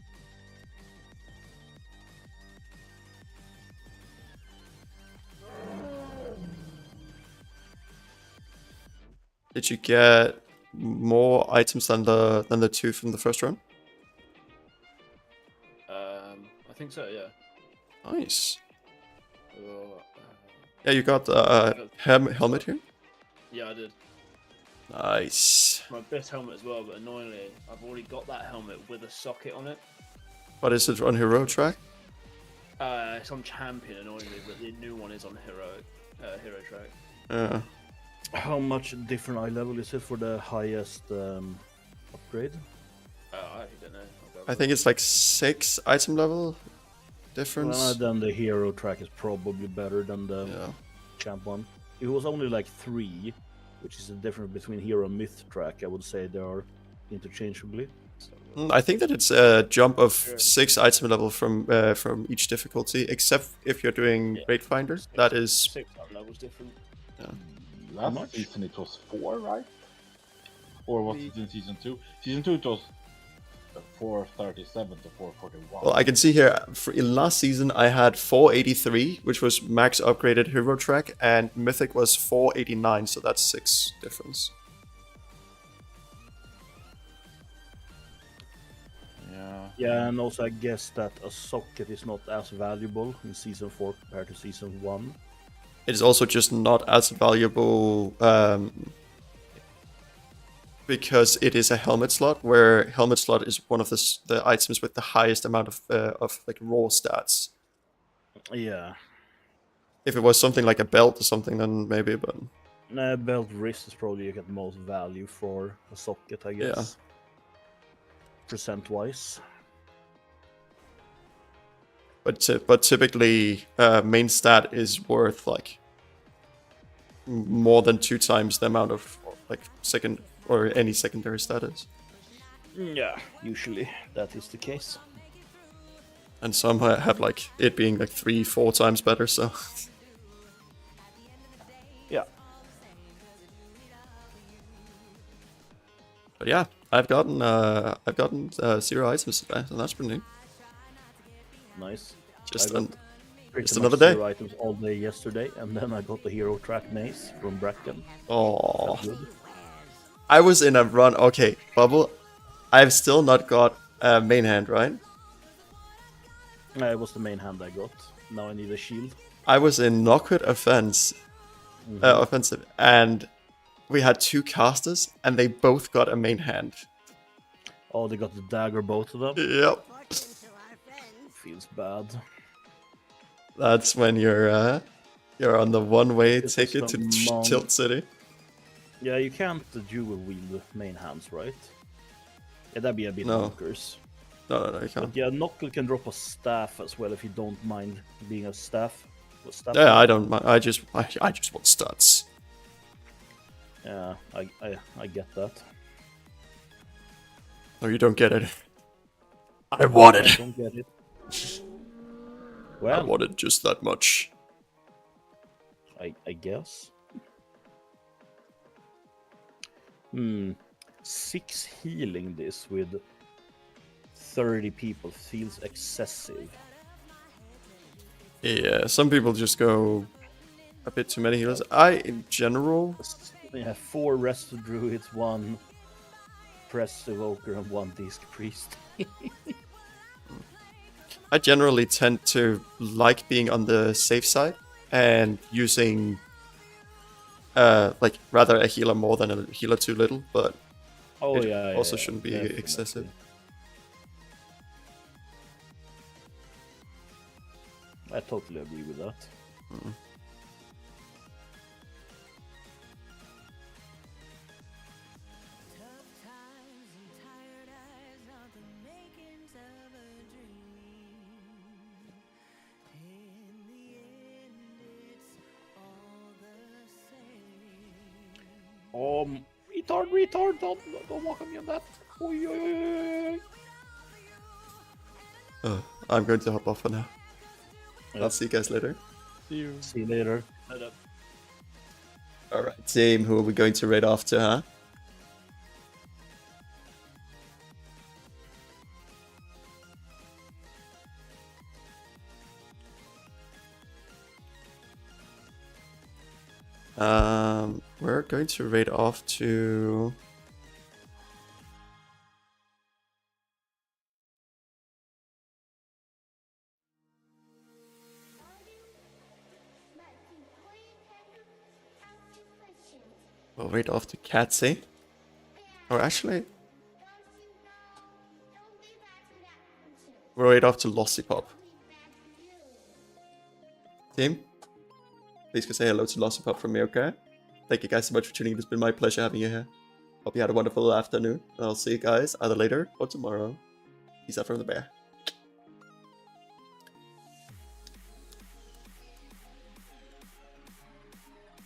Did you get more items than the 2 from the first run? I think so, yeah. Nice. Well, Yeah, you got helmet here. yeah, I did. Nice. My best helmet as well, but annoyingly, I've already got that helmet with a socket on it. What is it on hero track? It's on champion, annoyingly, but the new one is on hero track. Yeah. How much different eye level is it for the highest upgrade? I don't know. I think it's like 6 item level difference. Then the hero track is probably better than the champ one. It was only like 3, which is the difference between hero and myth track. I would say they are interchangeably. I think that it's a jump of 6 item level from each difficulty, except if you're doing Raid Finder. That is 6 levels different. Last season it was 4, right? Or was it in season 2? Season 2 it was The 437 to 441. Well, I can see here, in last season I had 483, which was max upgraded hero track, and Mythic was 489, so that's 6 difference. Yeah. Yeah, and also I guess that a socket is not as valuable in season 4 compared to season 1. It is also just not as valuable because it is a helmet slot, where helmet slot is one of the items with the highest amount of like raw stats. Yeah. If it was something like a belt or something, then maybe, but Belt wrist is probably you get most value for a socket, I guess. Percent-wise. but typically main stat is worth like more than 2 times the amount of like second or any secondary status. Yeah, usually that is the case. And some have like it being like 3-4 times better, so Yeah. but yeah, I've gotten 0 items today, so that's pretty neat. Nice. Just I an, got pretty just much another day. 0 items all day yesterday, and then I got the hero track mace from Bracken. Oh, Good. I was in a run. Okay, Bubble, I've still not got main hand, right? It was the main hand I got. Now I need a shield. I was in Knockwood offensive, and we had 2 casters, and they both got a main hand. Oh, they got the dagger, both of them. Yep, Fortune to our friends. Feels bad. that's when you're on the one-way It's ticket to some monk. Tilt City. Yeah, you can't dual wield the main hands, right? Yeah, that'd be a bit No. bonkers. No, you But can't. yeah, Knuckle can drop a staff as well if you don't mind being a staff. Yeah, I don't mind. I just want stats. Yeah, I get that. No, you don't get it. I want I it. don't get it. I Well, want it just that much. I guess. 6 healing this with 30 people feels excessive. Yeah, some people just go a bit too many healers. I, in general, Yeah, 4 Rested Druids, 1 Press Evoker, and 1 Disc Priest. I generally tend to like being on the safe side and using like rather a healer more than a healer too little, but Oh it yeah, also yeah, shouldn't be definitely. excessive. I totally agree with that. Retard, don't walk on me on that. Oi, oi, oi, oi. I'm going to hop off for now. Yeah. I'll see you guys later. See you later. Alright, team, who are we going to raid off to, huh? We're going to raid off to... We'll raid off to Catsy. Or actually... We'll raid off to Lossipop. Team? Please go say hello to Lossipop from me, okay? Thank you guys so much for tuning in. It's been my pleasure having you here. Hope you had a wonderful afternoon. And I'll see you guys either later or tomorrow. Peace out from the bear.